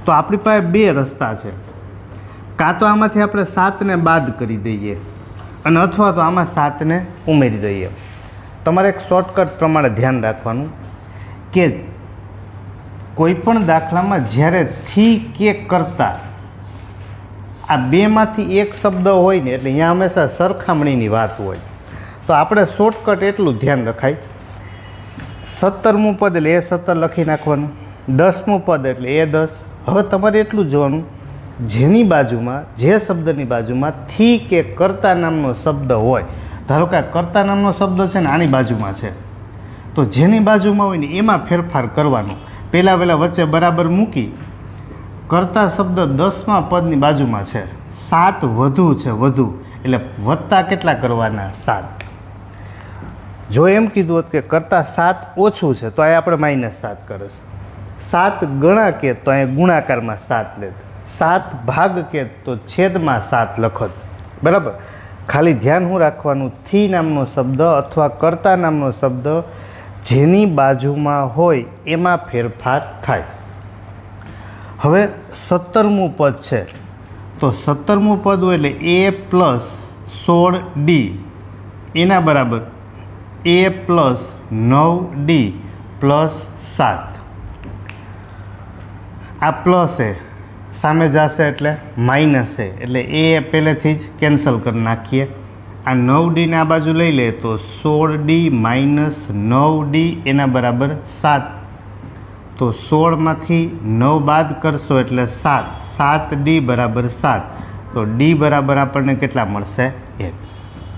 તો આપણી પાસે બે રસ્તા છે. કાં તો આમાંથી આપણે 7ને બાદ કરી દઈએ, અને અથવા તો આમાં 7ને ઉમેરી દઈએ. તમારે એક શોર્ટકટ પ્રમાણે ધ્યાન રાખવાનું કે કોઈ પણ દાખલામાં જ્યારે થી કે કરતાં આ બેમાંથી એક શબ્દ હોય ને, એટલે અહીંયા હંમેશા સરખામણીની વાત હોય. તો આપણે શોર્ટકટ એટલું ધ્યાન રખાય, 17મું પદ એટલે એ 17 લખી નાખવાનું, 10મું પદ એટલે એ 10. હવે તમારે એટલું જોવાનું, જેની બાજુમાં, જે શબ્દની બાજુમાં થી કે કર્તા નામનો શબ્દ હોય, ધારો કે કર્તા નામનો શબ્દ છે ને આની બાજુમાં છે, તો જેની બાજુમાં હોય ને એમાં ફેરફાર કરવાનો. પહેલાં વચ્ચે બરાબર મૂકી, કર્તા શબ્દ 10મા પદની બાજુમાં છે, 7 વધુ છે, વધુ એટલે વત્તા કેટલા કરવાના? 7. જો એમ કીધું હોત કે કરતાં 7 ઓછું છે તો અહીંયા આપણે -7 કરીશ. 7 ગણા કે તો અહીંયા ગુણાકારમાં 7 લેત. 7 ભાગ કે તો છેદમાં 7 લખત. બરાબર. ખાલી ધ્યાન શું રાખવાનું, થી નામનો શબ્દ અથવા કર્તા નામનો શબ્દ જેની બાજુમાં હોય એમાં ફેરફાર થાય. હવે 17મું પદ છે, તો 17મું પદ હોય એટલે a પ્લસ 16d એના બરાબર a પ્લસ 9d પ્લસ 7. આ પ્લસ એ સામે જશે એટલે માઇનસ એ, એટલે એ પહેલેથી જ કેન્સલ કરી નાખીએ. આ 9d ને આ બાજુ લઈ લે તો 16d માઇનસ 9d એના બરાબર 7. તો 16માંથી 9 બાદ કરશો એટલે 7, 7d બરાબર 7. તો d બરાબર આપણને કેટલા મળશે? 1.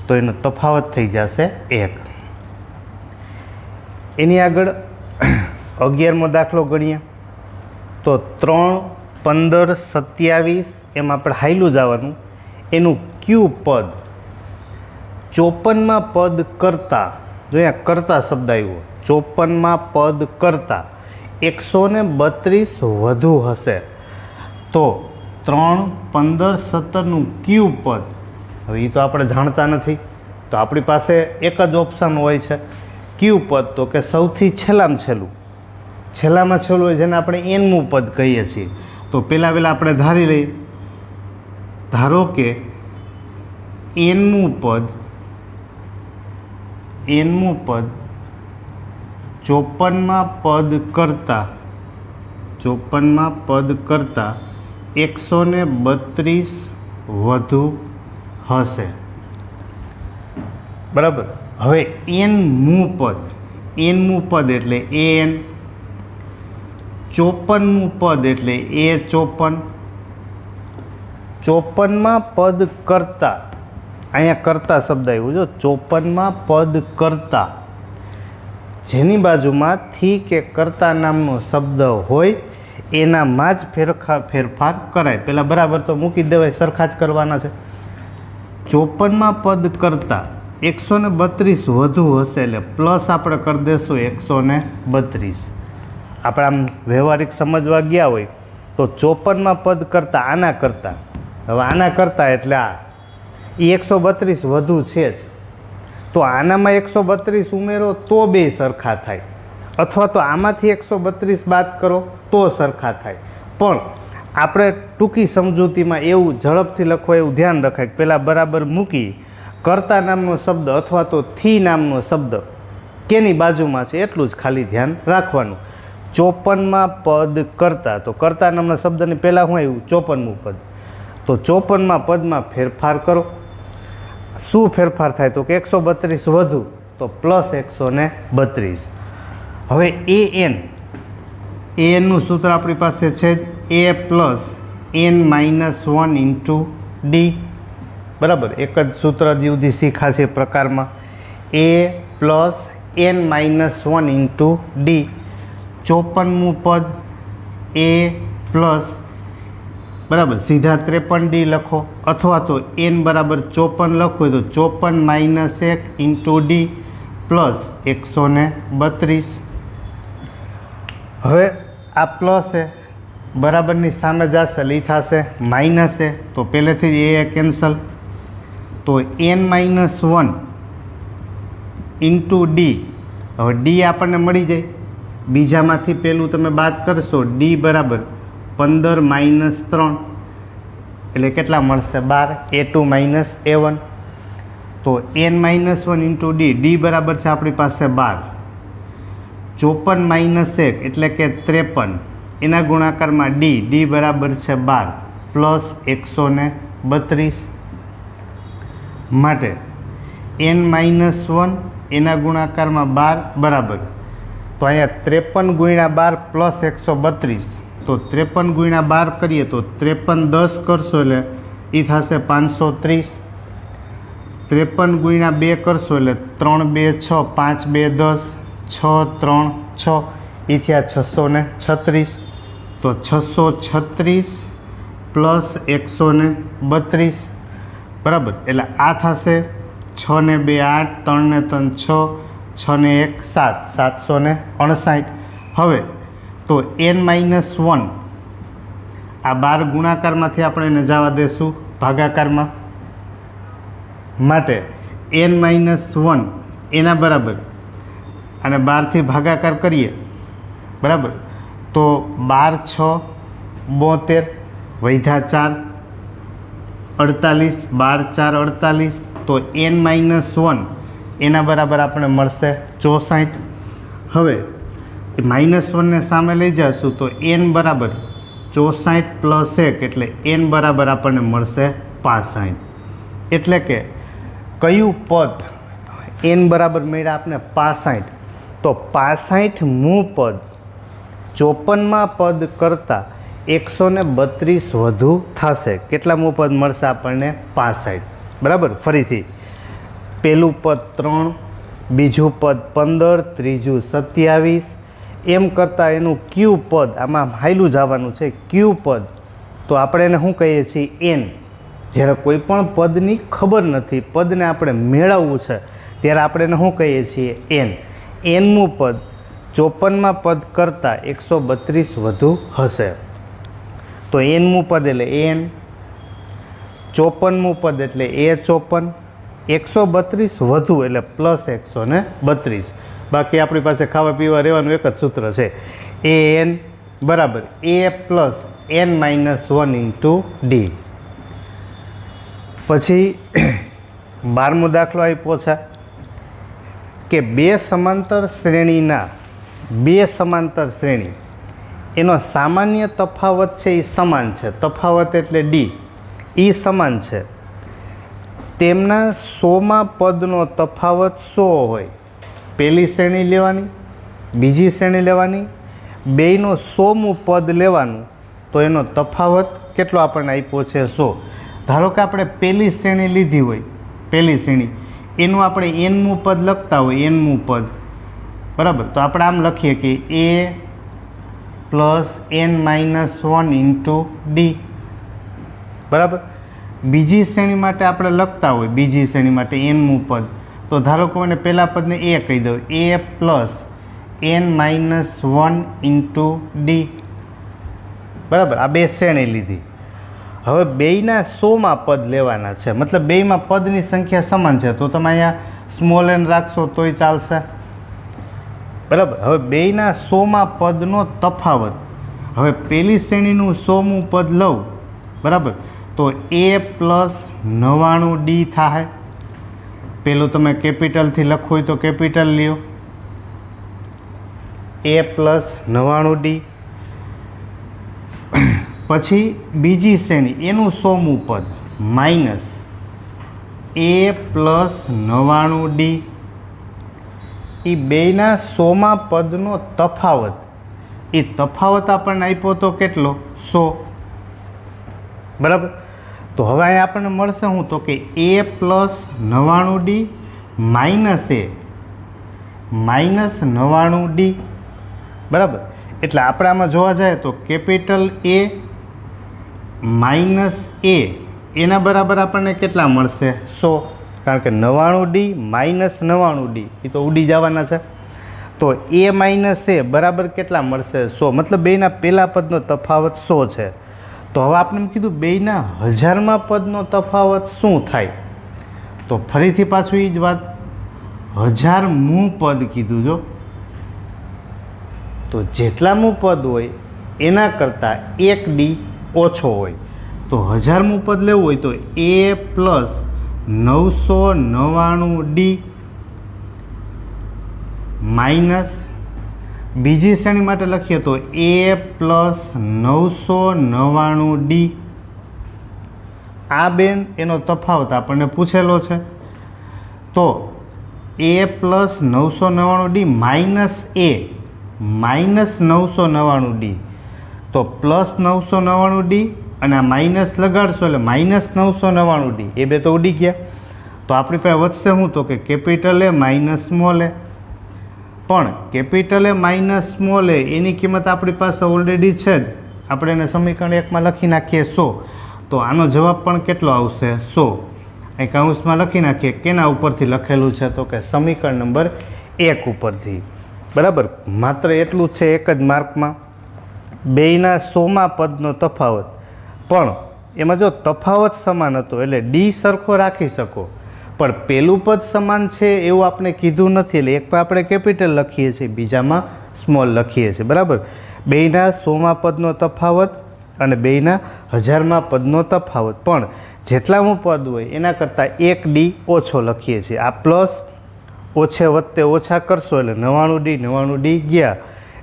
તો એનો તફાવત થઈ જશે 1. એની આગળ 11મો દાખલો ગણીએ તો 3, 15, 27 એમાં આપણે હાઈલું જવાનું. એનું ક્યુ પદ 54માં પદ કરતાં, જો અહીંયા કરતાં શબ્દ આવ્યો, 54માં પદ કરતાં 132 વધુ હશે. તો 3, 15, 17નું ક્યુ પદ, હવે એ તો આપણે જાણતા નથી, તો આપણી પાસે એક જ ઓપ્શન હોય છે ક્યુ પદ, તો કે સૌથી છેલ્લામાં છેલ્લું હોય જેને આપણે nમું પદ કહીએ છીએ. તો પહેલાં આપણે ધારી લઈએ, ધારો કે nમું પદ 54માં પદ કરતાં 132 વધુ હશે, બરાબર. હવે એનમું પદ એટલે એન, 54મું પદ એટલે A54, 54માં પદ કરતા, અહીંયા કરતા શબ્દ આવ્યો જો, 54માં પદ કરતા જેની બાજુમાં થી કે કરતા નામનો શબ્દ હોય એનામાં જ ફેરફાર કરાય. પહેલાં બરાબર તો મૂકી દેવાય, સરખા જ કરવાના છે. 54માં પદ કરતાં 132 વધુ હશે એટલે પ્લસ આપણે કરી દઈશું 132. આપણે આમ વ્યવહારિક સમજવા ગયા હોય તો 54માં પદ કરતાં આના કરતાં, હવે આના કરતાં એટલે આ એ 132 વધુ છે જ, તો આનામાં 132 ઉમેરો તો બે સરખા થાય, અથવા તો આમાંથી 132 બાદ કરો તો સરખા થાય. પણ આપણે ટૂંકી સમજૂતીમાં એવું ઝડપથી લખવા એવું ધ્યાન રખાય કે પહેલાં બરાબર મૂકી કરતા નામનો શબ્દ અથવા તો થી નામનો શબ્દ કેની બાજુમાં છે એટલું જ ખાલી ધ્યાન રાખવાનું. 54માં પદ કરતા, તો કરતા નામના શબ્દની પહેલાં શું આવ્યું? 54મું પદ. તો 54માં પદમાં ફેરફાર કરો. શું ફેરફાર થાય? તો કે 132 વધુ, તો પ્લસ 132. હવે એનનું સૂત્ર આપણી પાસે છે જ, a plus n minus 1 into d, બરાબર. એક જ સૂત્ર સુધી શીખા છે પ્રકારમાં, a plus n minus 1 into d. 54મું પદ એ પ્લસ, બરાબર, સીધા 53D લખો, અથવા તો એન બરાબર 54 લખવું હોય તો 54 માઇનસ 1 ઇન્ટુ ડી પ્લસ 132. હવે આ પ્લસ છે બરાબરની સામે જશે લી થશે માઇનસ છે, તો પહેલેથી જ એ કેન્સલ, તો એન માઇનસ 1 ઇન્ટુ ડી. હવે ડી આપણને મળી જાય, બીજામાંથી પહેલું તમે બાદ કરશો, ડી બરાબર 15 માઇનસ 3 એટલે કેટલા મળશે? 12. A2 માઇનસ A1, તો n minus 1 into D, D બરાબર છે આપણી પાસે 12. 54 માઇનસ 1 એટલે કે 53, એના ગુણાકારમાં ડી બરાબર છે 12 પ્લસ 132. માટે એન માઇનસ 1 એના ગુણાકારમાં 12 બરાબર, તો અહીંયા 53 ગુણ્યા 12 પ્લસ 132, તો 53 ગુણ્યા 12 કરીએ તો 53 10 કરશો એટલે એ થશે 530. 53 ગુણ્યા 2 કરશો એટલે 3 2 6, 5 2 10, 6 3 6, એ થયા 636. તો 636 પ્લસ 132, બરાબર. એટલે આ થશે 6 ને 2 8, 3 ને 3 6, 6 ને 1 7, 759. હવે તો એન માઇનસ 1 આ 12 ગુણાકારમાંથી આપણે એને જવા દઈશું ભાગાકારમાં, માટે એન માઇનસ 1 એના બરાબર અને 12થી ભાગાકાર કરીએ, બરાબર, તો 12 6 72 વૈધા 4 48, 12 4 48, તો એન માઇનસ 1 એના બરાબર આપણે મળશે 64. હવે માઇનસ 1ને સામે લઈ જઈશું તો એન બરાબર 64 પ્લસ 1 એટલે એન બરાબર આપણને મળશે 65. એટલે કે કયું પદ એન બરાબર મળ્યા આપણે 65, તો 65મું પદ 54માં પદ કરતાં 132 વધુ થશે. કેટલામું પદ મળશે આપણને? 65, બરાબર. ફરીથી પહેલું પદ 3, બીજું પદ 15, ત્રીજું 27, એમ કરતાં એનું ક્યુ પદ આમાં હાયલું જવાનું છે. ક્યુ પદ તો આપણે એને શું કહીએ છીએ? એન. જ્યારે કોઈ પણ પદની ખબર નથી, પદને આપણે મેળવવું છે, ત્યારે આપણે એને શું કહીએ છીએ? એન. એનમું પદ 54માં પદ કરતાં 132 વધુ હશે, તો એનમું પદ એટલે એન, 54મું પદ એટલે A54, 132 વધુ એટલે પ્લસ 132. બાકી આપણી પાસે ખાવા પીવા રહેવાનું એક જ સૂત્ર છે, એ એન બરાબર a plus n minus 1 into d. પછી 12મો દાખલો આપ્યો છે કે બે સમાંતર શ્રેણી એનો સામાન્ય તફાવત છે એ સમાન છે. તફાવત એટલે ડી, એ સમાન છે. તેમના 100માં પદનો તફાવત 100 હોય. પહેલી શ્રેણી લેવાની, બીજી શ્રેણી લેવાની, બેયનો 100મું પદ લેવાનું, તો એનો તફાવત કેટલો આપણને આપ્યો છે 100. ધારો કે આપણે પહેલી શ્રેણી લીધી હોય, પહેલી શ્રેણી એનું આપણે એનમું પદ લખતા હોય, એનમું પદ, બરાબર. તો આપણે આમ લખીએ કે એ પ્લસ n-1 ઇન્ટુ ડી, બરાબર. બીજી શ્રેણી માટે આપણે લખતા હોય, બીજી શ્રેણી માટે એનમું પદ, તો ધારો કે મને પહેલા પદને એ કહી દઉં, એ પ્લસ n-1 ઇન્ટુ ડી, બરાબર. આ બે શ્રેણી લીધી. હવે બેયના 100માં પદ લેવાના છે, મતલબ બેયમાં પદની સંખ્યા સમાન છે, તો તમે અહીંયા સ્મોલ એન રાખશો તોય ચાલશે, બરાબર. હવે બેયના 100માં પદનો તફાવત, હવે પહેલી શ્રેણીનું 100મું પદ લઉં, બરાબર, તો એ પ્લસ 99 ડી થાય. પેલું તમે કેપિટલથી લખવું હોય તો કેપિટલ લ્યો, એ પ્લસ 99 ડી. પછી બીજી શ્રેણી એનું 100મું પદ માઇનસ એ પ્લસ 99 ડી. એ બેયના 100માં પદનો તફાવત, એ તફાવત આપણને આપ્યો તો કેટલો 100, બરાબર. તો હવે અહીંયા આપણને મળશે શું, તો કે એ પ્લસ 99 ડી માઇનસ એ માઇનસ 99 ડી, બરાબર. એટલે આપણે આમાં જોવા જાય તો કેપિટલ એ માઇનસ એ એના બરાબર આપણને કેટલા મળશે 100, કારણ કે 99 ડી માઇનસ 99 ડી એ તો ઉડી જવાના છે. તો એ માઇનસ એ બરાબર કેટલા મળશે 100, મતલબ બેયના પહેલા પદનો તફાવત 100 છે. તો હવે આપણે એમ કીધું બેયના 1000માં પદનો તફાવત શું થાય, તો ફરીથી પાછું એ જ વાત, 1000મું પદ કીધું. જો તો જેટલામું પદ હોય એના કરતાં 1 ડી ઓછો હોય, તો 1000મું પદ લેવું હોય તો એ પ્લસ 999 ડી માઇનસ બીજી શ્રેણી માટે લખીએ તો એ પ્લસ 999 ડી. આ બેન એનો તફાવત આપણને પૂછેલો છે, તો એ પ્લસ 999 ડી માઇનસ એ માઇનસ 999 ડી, તો પ્લસ 999 ડી અને આ માઇનસ લગાડશો એટલે માઇનસ 999 ડી, એ બે તો ઉડી ગયા. તો આપણી પાસે વધશે શું, તો કે કેપિટલ એ માઇનસ સ્મોલ એ. પણ કેપિટલ એ માઇનસ સ્મોલ એ એની કિંમત આપણી પાસે ઓલરેડી છે જ, આપણે એને સમીકરણ 1માં લખી નાખીએ 100, તો આનો જવાબ પણ કેટલો આવશે 100. અહીં કૌંસમાં લખી નાખીએ કેના ઉપરથી લખેલું છે, તો કે સમીકરણ નંબર 1 ઉપરથી, બરાબર. માત્ર એટલું જ છે એક જ માર્કમાં, બેયના 100માં પદનો તફાવત, પણ એમાં જો તફાવત સમાન હતો એટલે ડી સરખો રાખી શકો, પણ પહેલું પદ સમાન છે એવું આપણે કીધું નથી, એટલે એકમાં આપણે કેપિટલ લખીએ છીએ, બીજામાં સ્મોલ લખીએ છીએ, બરાબર. બેયના 100માં પદનો તફાવત અને બેયના 1000માં પદનો તફાવત, પણ જેટલામાં પદ હોય એના કરતાં 1 ડી ઓછો લખીએ છીએ. આ પ્લસ ઓછે વત્તે ઓછા કરશો એટલે 99 ડી ગયા,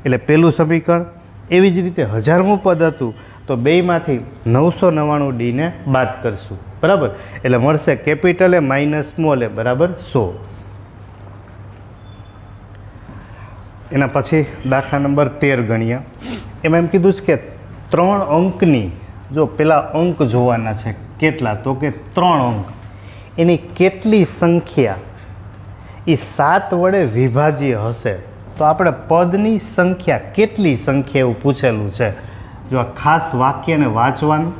એટલે પહેલું સમીકરણ. એવી જ રીતે 1000મું પદ હતું તો બેયમાંથી 999 ડીને બાદ કરશું, બરાબર. એટલે મળશે કેપિટલ એ માઇનસ સ્મોલ એ બરાબર 100. એના પછી દાખલા નંબર 13 ગણ્યા. એમાં એમ કીધું છે કે 3 અંકની, જો પેલા અંક જોવાના છે કેટલા, તો કે 3 અંક, એની કેટલી સંખ્યા એ 7 વડે વિભાજ્ય હશે. તો આપણે પદની સંખ્યા કેટલી સંખ્યા એવું પૂછેલું છે. જો આ ખાસ વાક્યને વાંચવાનું,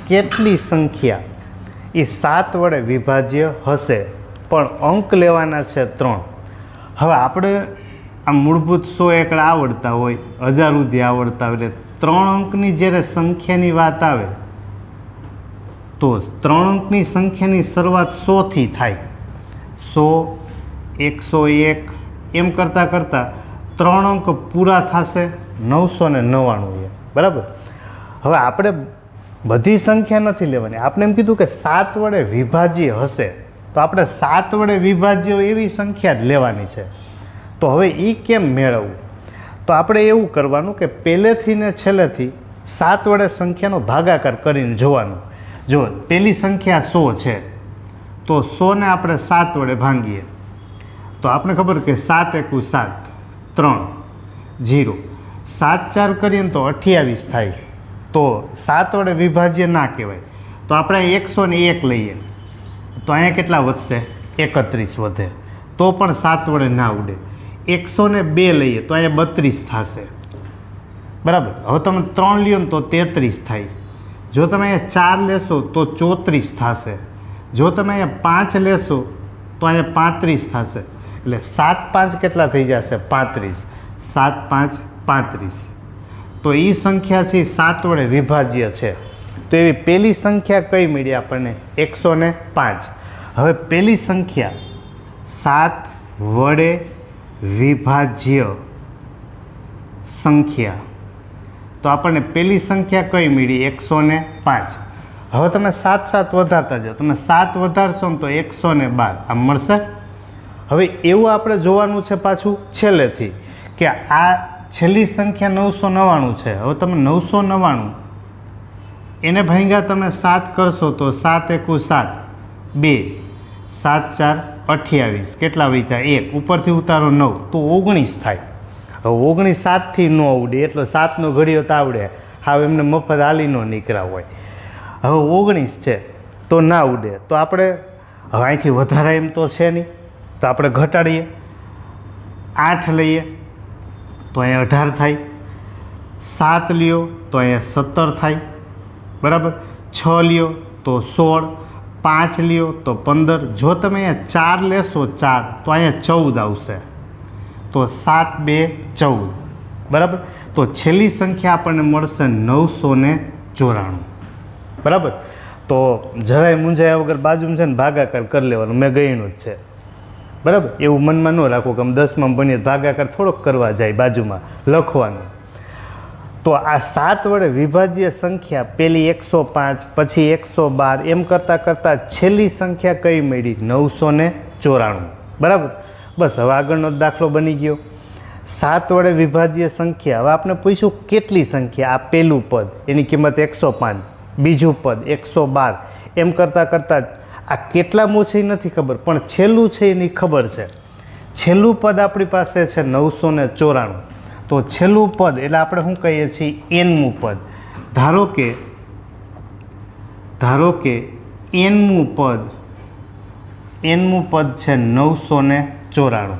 કેટલી સંખ્યા એ 7 વડે વિભાજ્ય હશે, પણ અંક લેવાના છે 3. હવે આપણે આમ મૂળભૂત 100 એકડા આવડતા હોય, 1000 સુધી આવડતા હોય, એટલે 3 અંકની જ્યારે સંખ્યાની વાત આવે તો 3 અંકની સંખ્યાની શરૂઆત 100થી થાય. 100, 101 એમ કરતાં કરતાં 3 અંક પૂરા થશે 999, બરાબર. હવે આપણે બધી સંખ્યા નથી લેવાની, આપણે એમ કીધું કે 7 વડે વિભાજ્ય હશે, તો આપણે 7 વડે વિભાજ્ય એવી સંખ્યા જ લેવાની છે. તો હવે એ કેમ મેળવવું, તો આપણે એવું કરવાનું કે પહેલેથી ને છેલ્લેથી 7 વડે સંખ્યાનો ભાગાકાર કરીને જોવાનું. જો પહેલી સંખ્યા 100 છે તો 100ને આપણે 7 વડે ભાંગીએ તો આપણે ખબર કે 7 એકુ 7, 3, 0, 7 4 કરીએ ને તો 28 થાય. તો 7 વડે વિભાજ્ય ના કહેવાય. તો આપણે 101 લઈએ તો અહીંયા કેટલા વધશે? 31 વધે. તો પણ 7 વડે ના ઉડે. 102 લઈએ તો અહીંયા 32 થશે. બરાબર. હવે તમે 3 લ્યો ને તો 33 થાય. જો તમે અહીંયા 4 લેશો તો 34 થશે. જો તમે અહીંયા 5 લેશો તો અહીંયા 35 થશે. એટલે 7 5 કેટલા થઈ જશે? 35. 7 5 35. તો એ સંખ્યા છે 7 વડે વિભાજ્ય છે. તો એવી પહેલી સંખ્યા કઈ મળી આપણને? 105. હવે પહેલી સંખ્યા 7 વડે વિભાજ્ય સંખ્યા, તો આપણને પહેલી સંખ્યા કઈ મળી? 105. હવે તમે 7 7 વધારતા જાઓ. તમે 7 વધારશો ને તો 112 આમ મળશે. હવે એવું આપણે જોવાનું છે પાછું છેલ્લેથી કે આ છેલ્લી સંખ્યા 999 છે. હવે તમે 999 એને ભાંગ્યા તમે 7 કરશો તો 7 એકુ 7, 2, 7 4 28. કેટલા વધ્યા? 1. ઉપરથી ઉતારો 9 તો 19 થાય. હવે 19 7થી ન ઉડે એટલો 7નો ઘડીઓ તો આવડે. હવે એમને મફત હાલી ન નીકળ્યા હોય. હવે 19 છે તો ના ઉડે. તો આપણે હવે અહીંથી વધારે એમ તો છે નહીં, તો આપણે ઘટાડીએ. 8 લઈએ તો અહીંયા 18 થાય. 7 લ્યો તો અહીંયા 17 થાય. બરાબર. 6 લ્યો તો 16, 5 લ્યો તો 15. જો તમે અહીંયા 4 લેશો 4 તો અહીંયા 14 આવશે. તો 7 2 14. બરાબર. તો છેલ્લી સંખ્યા આપણને મળશે 994. બરાબર. તો જરાય મૂંઝાયા વગર બાજુમાં છે ને ભાગાકાર કરી લેવાનું. મેં ગણ્યું જ છે. બરાબર. એવું મનમાં ન રાખો કે આમ 10માં ભણીએ ભાગાકાર થોડોક કરવા જાય, બાજુમાં લખવાનું. તો આ 7 વડે વિભાજ્ય સંખ્યા પહેલી 105, પછી 112 એમ કરતાં કરતાં છેલ્લી સંખ્યા કઈ મળી? 994. બરાબર. બસ હવે આગળનો દાખલો બની ગયો. 7 વડે વિભાજ્ય સંખ્યા. હવે આપણે પૂછ્યું કેટલી સંખ્યા? આ પહેલું પદ એની કિંમત 105, બીજું પદ 112 એમ કરતાં કરતાં આ કેટલામું છે એ નથી ખબર, પણ છેલ્લું છે એની ખબર છે. છેલ્લું પદ આપણી પાસે છે 994. તો છેલ્લું પદ એટલે આપણે શું કહીએ છીએ? nમું પદ. ધારો કે nમું પદ છે 994.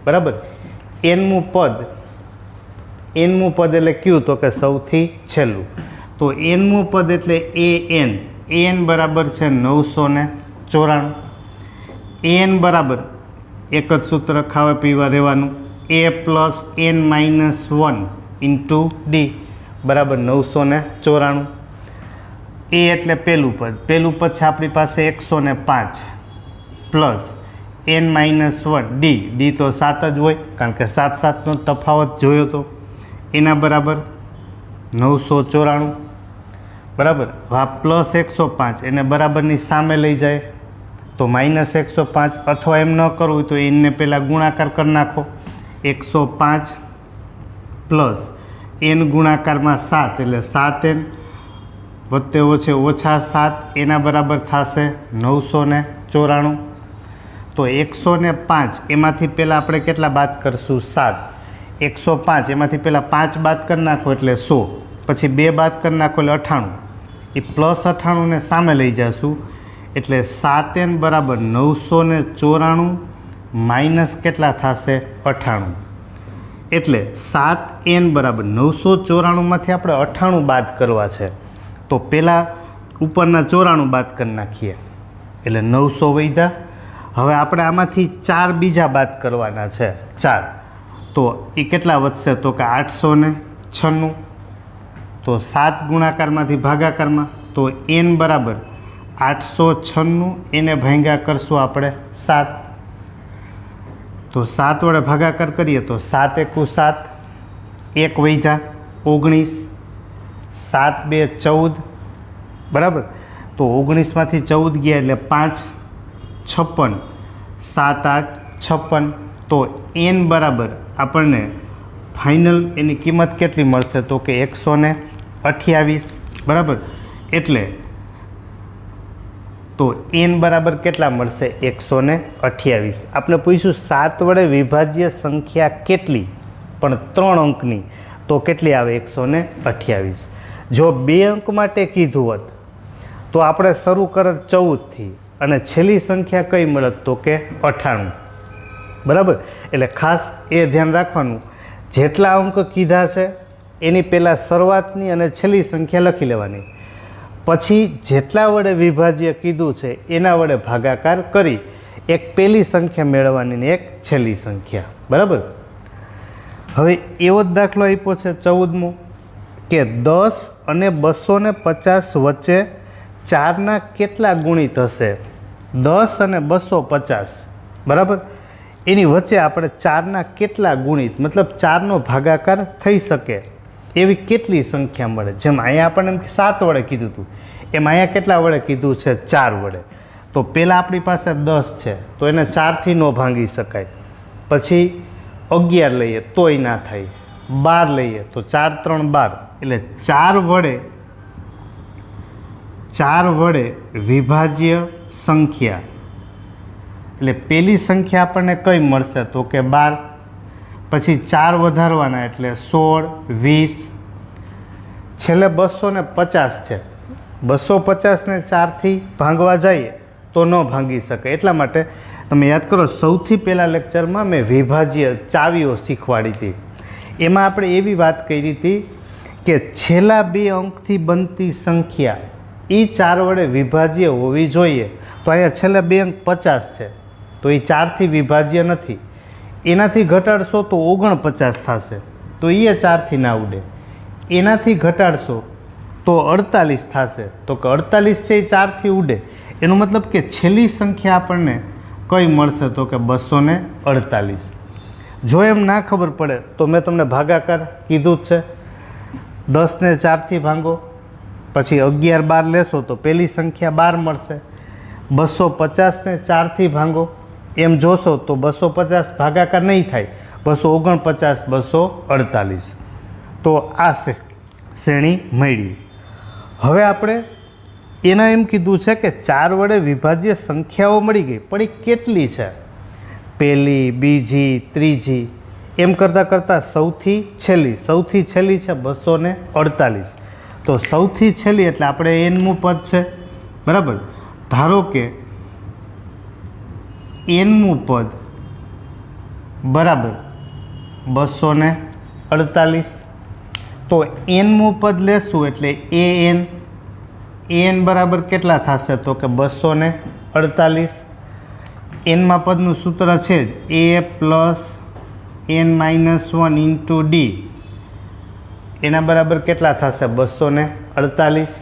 બરાબર. nમું પદ એટલે કયું? તો કે સૌથી છેલ્લું. તો nમું પદ એટલે an બરાબર છે 994. an બરાબર એક જ સૂત્ર ખાવા પીવા રહેવાનું. a plus n -1 into d બરાબર 994. a એટલે પહેલું પદ છે આપણી પાસે 105 પ્લસ n -1 d તો 7 જ હોય કારણ કે 7 7નો તફાવત જોયો તો એના બરાબર 994. બરાબર. આ પ્લસ 105 એને બરાબરની સામે લઈ જાય તો -105, અથવા એમ ન કરવું તો એને પહેલાં ગુણાકાર કરી નાખો. 105 પ્લસ n ગુણાકારમાં 7 એટલે 7n વત્તે ઓછે ઓછા 7 એના બરાબર થશે 994. તો 105 એમાંથી પહેલાં આપણે કેટલા બાદ કરશું? 7. 105 એમાંથી પહેલાં 5 બાદ કરી નાખો એટલે 100, પછી 2 બાદ કરી નાખો એટલે 98. એ પ્લસ 98ને સામે લઈ જઈશું એટલે 7n બરાબર 994 માઇનસ કેટલા થશે? 98. એટલે 7n બરાબર 994માંથી આપણે 98 બાદ કરવા છે. તો પહેલાં ઉપરના 94 બાદ કરી નાખીએ એટલે 900 વધ્યા. હવે આપણે આમાંથી 4 બીજા બાદ કરવાના છે. 4 તો એ કેટલા વધશે? તો કે 896. તો 7 ગુણાકારમાંથી ભાગાકારમાં તો n બરાબર 896 એને ભાંગ્યા કરશું આપણે 7. તો 7 વડે ભાગાકાર કરીએ તો 7 એકુ 7, 1 વધ્યા 19, 7 2 14. બરાબર. તો 19માંથી 14 ગયા એટલે 5 56, 7 8 56. તો n બરાબર આપણને ફાઇનલ એની કિંમત કેટલી મળશે તો કે 128, બરાબર. એટલે તો n બરાબર કેટલા મળશે 128. આપણે પૂછ્યું 7 વડે વિભાજ્ય સંખ્યા કેટલી, પણ 3 અંકની, તો કેટલી આવે 128. જો 2 અંક માટે કીધું હોત તો આપણે શરૂ કરત 14થી અને છેલ્લી સંખ્યા કઈ મળત તો કે 98, બરાબર. એટલે ખાસ એ ધ્યાન રાખવાનું, જેટલા અંક કીધા છે એની પહેલાં શરૂઆતની અને છેલ્લી સંખ્યા લખી લેવાની, પછી જેટલા વડે વિભાજ્ય કીધું છે એના વડે ભાગાકાર કરી એક પહેલી સંખ્યા મેળવવાની ને એક છેલ્લી સંખ્યા, બરાબર. હવે એવો જ દાખલો આપ્યો છે 14મો કે 10 અને 250 વચ્ચે 4ના કેટલા ગુણિત હશે. 10 અને 250, બરાબર. એની વચ્ચે આપણે 4ના કેટલા ગુણિત, મતલબ 4નો ભાગાકાર થઈ શકે એવી કેટલી સંખ્યા મળે. જેમ અહીંયા આપણને એમ 7 વડે કીધું હતું, એમ અહીંયા કેટલા વડે કીધું છે 4 વડે. તો પહેલાં આપણી પાસે 10 છે તો એને 4થી ન ભાંગી શકાય. પછી 11 લઈએ તોય ના થાય, 12 લઈએ તો 4 3 12. એટલે 4 વડે વિભાજ્ય સંખ્યા, એટલે પહેલી સંખ્યા આપણને કઈ મળશે તો કે 12. પછી 4 વધારવાના એટલે 16, 20. છેલ્લે 250 છે, 250ને 4થી ભાંગવા જઈએ તો ન ભાંગી શકે. એટલા માટે તમે યાદ કરો, સૌથી પહેલાં લેક્ચરમાં મેં વિભાજ્ય ચાવીઓ શીખવાડી હતી. એમાં આપણે એવી વાત કરી હતી કે છેલ્લા 2 અંકથી બનતી સંખ્યા એ 4 વડે વિભાજ્ય હોવી જોઈએ. તો અહીંયા છેલ્લા 2 અંક 50 છે તો એ 4થી વિભાજ્ય નથી. એનાથી ઘટાડશો તો 49 થશે, તો એ 4થી ના ઉડે. એનાથી ઘટાડશો તો 48 થશે, તો કે 48 છે એ 4થી ઉડે. એનો મતલબ કે છેલ્લી સંખ્યા આપણને કઈ મળશે તો કે 248. જો એમ ના ખબર પડે તો મેં તમને ભાગાકાર કીધું જ છે. 10ને 4થી ભાંગો, પછી 11 12 લેશો તો પહેલી સંખ્યા 12 મળશે. 250ને 4થી ભાંગો, એમ જોશો તો 250 ભાગાકાર નહીં થાય, 249 248. તો આ શ્રેણી મળી. હવે આપણે એના એમ કીધું છે કે 4 વડે વિભાજ્ય સંખ્યાઓ મળી ગઈ, પણ એ કેટલી છે, પહેલી, બીજી, ત્રીજી, એમ કરતાં કરતાં સૌથી છેલ્લી છે 248. તો સૌથી છેલ્લી એટલે આપણે એનમું પદ છે, બરાબર. ધારો કે એનમું પદ બરાબર 248. તો એનમું પદ લેશું એટલે એન બરાબર કેટલા થશે તો કે 248. એનમાં પદનું સૂત્ર છે એ પ્લસ n-1 ઇન્ટુ ડી, એના બરાબર કેટલા થશે 248.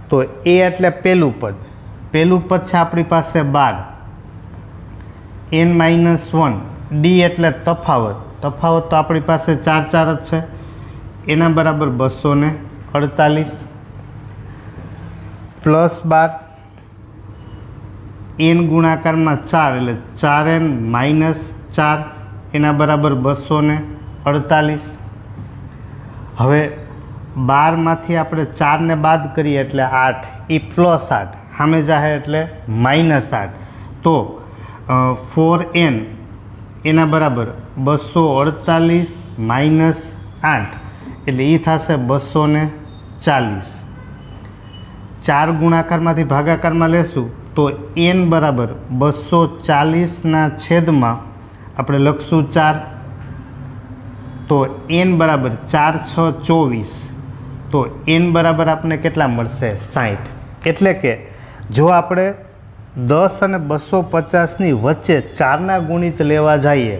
તો એ એટલે પહેલું પદ છે આપણી પાસે 12, n-1, ડી એટલે તફાવત તો આપણી પાસે 4 4 જ છે, એના બરાબર 248 પ્લસ 12, n ગુણાકારમાં 4 એટલે 4n માઇનસ 4, એના બરાબર 248. હવે 12માંથી આપણે 4ને બાદ કરીએ એટલે 8, એ પ્લસ 8 સામે જાહે એટલે માઇનસ 8. તો 4n એના બરાબર 248 માઇનસ 8 એટલે એ થશે 240. 4 ગુણાકારમાંથી ભાગાકારમાં લેશું તો n બરાબર 240ના છેદમાં આપણે લખશું 4. તો n બરાબર 4 6 24. તો n બરાબર આપણને કેટલા મળશે 60. એટલે કે જો આપણે 10 અને 250ની વચ્ચે 4ના ગુણિત લેવા જઈએ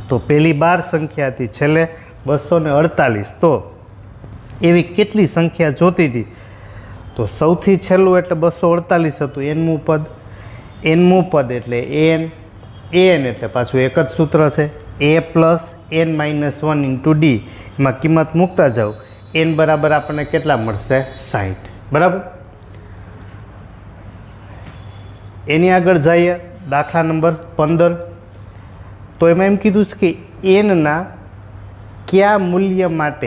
તો પહેલી 12 સંખ્યાથી છેલ્લે 248. તો એવી કેટલી સંખ્યા જોતી હતી તો સૌથી છેલ્લું એટલે 248 હતું એનમું પદ એટલે an એટલે પાછું એક જ સૂત્ર છે a plus n-1 into D. એમાં કિંમત મૂકતા જાઓ, n બરાબર આપણને કેટલા મળશે 60, બરાબર. એની આગળ જઈએ દાખલા નંબર 15. તો એમાં એમ કીધું છે કે એનના કયા મૂલ્ય માટે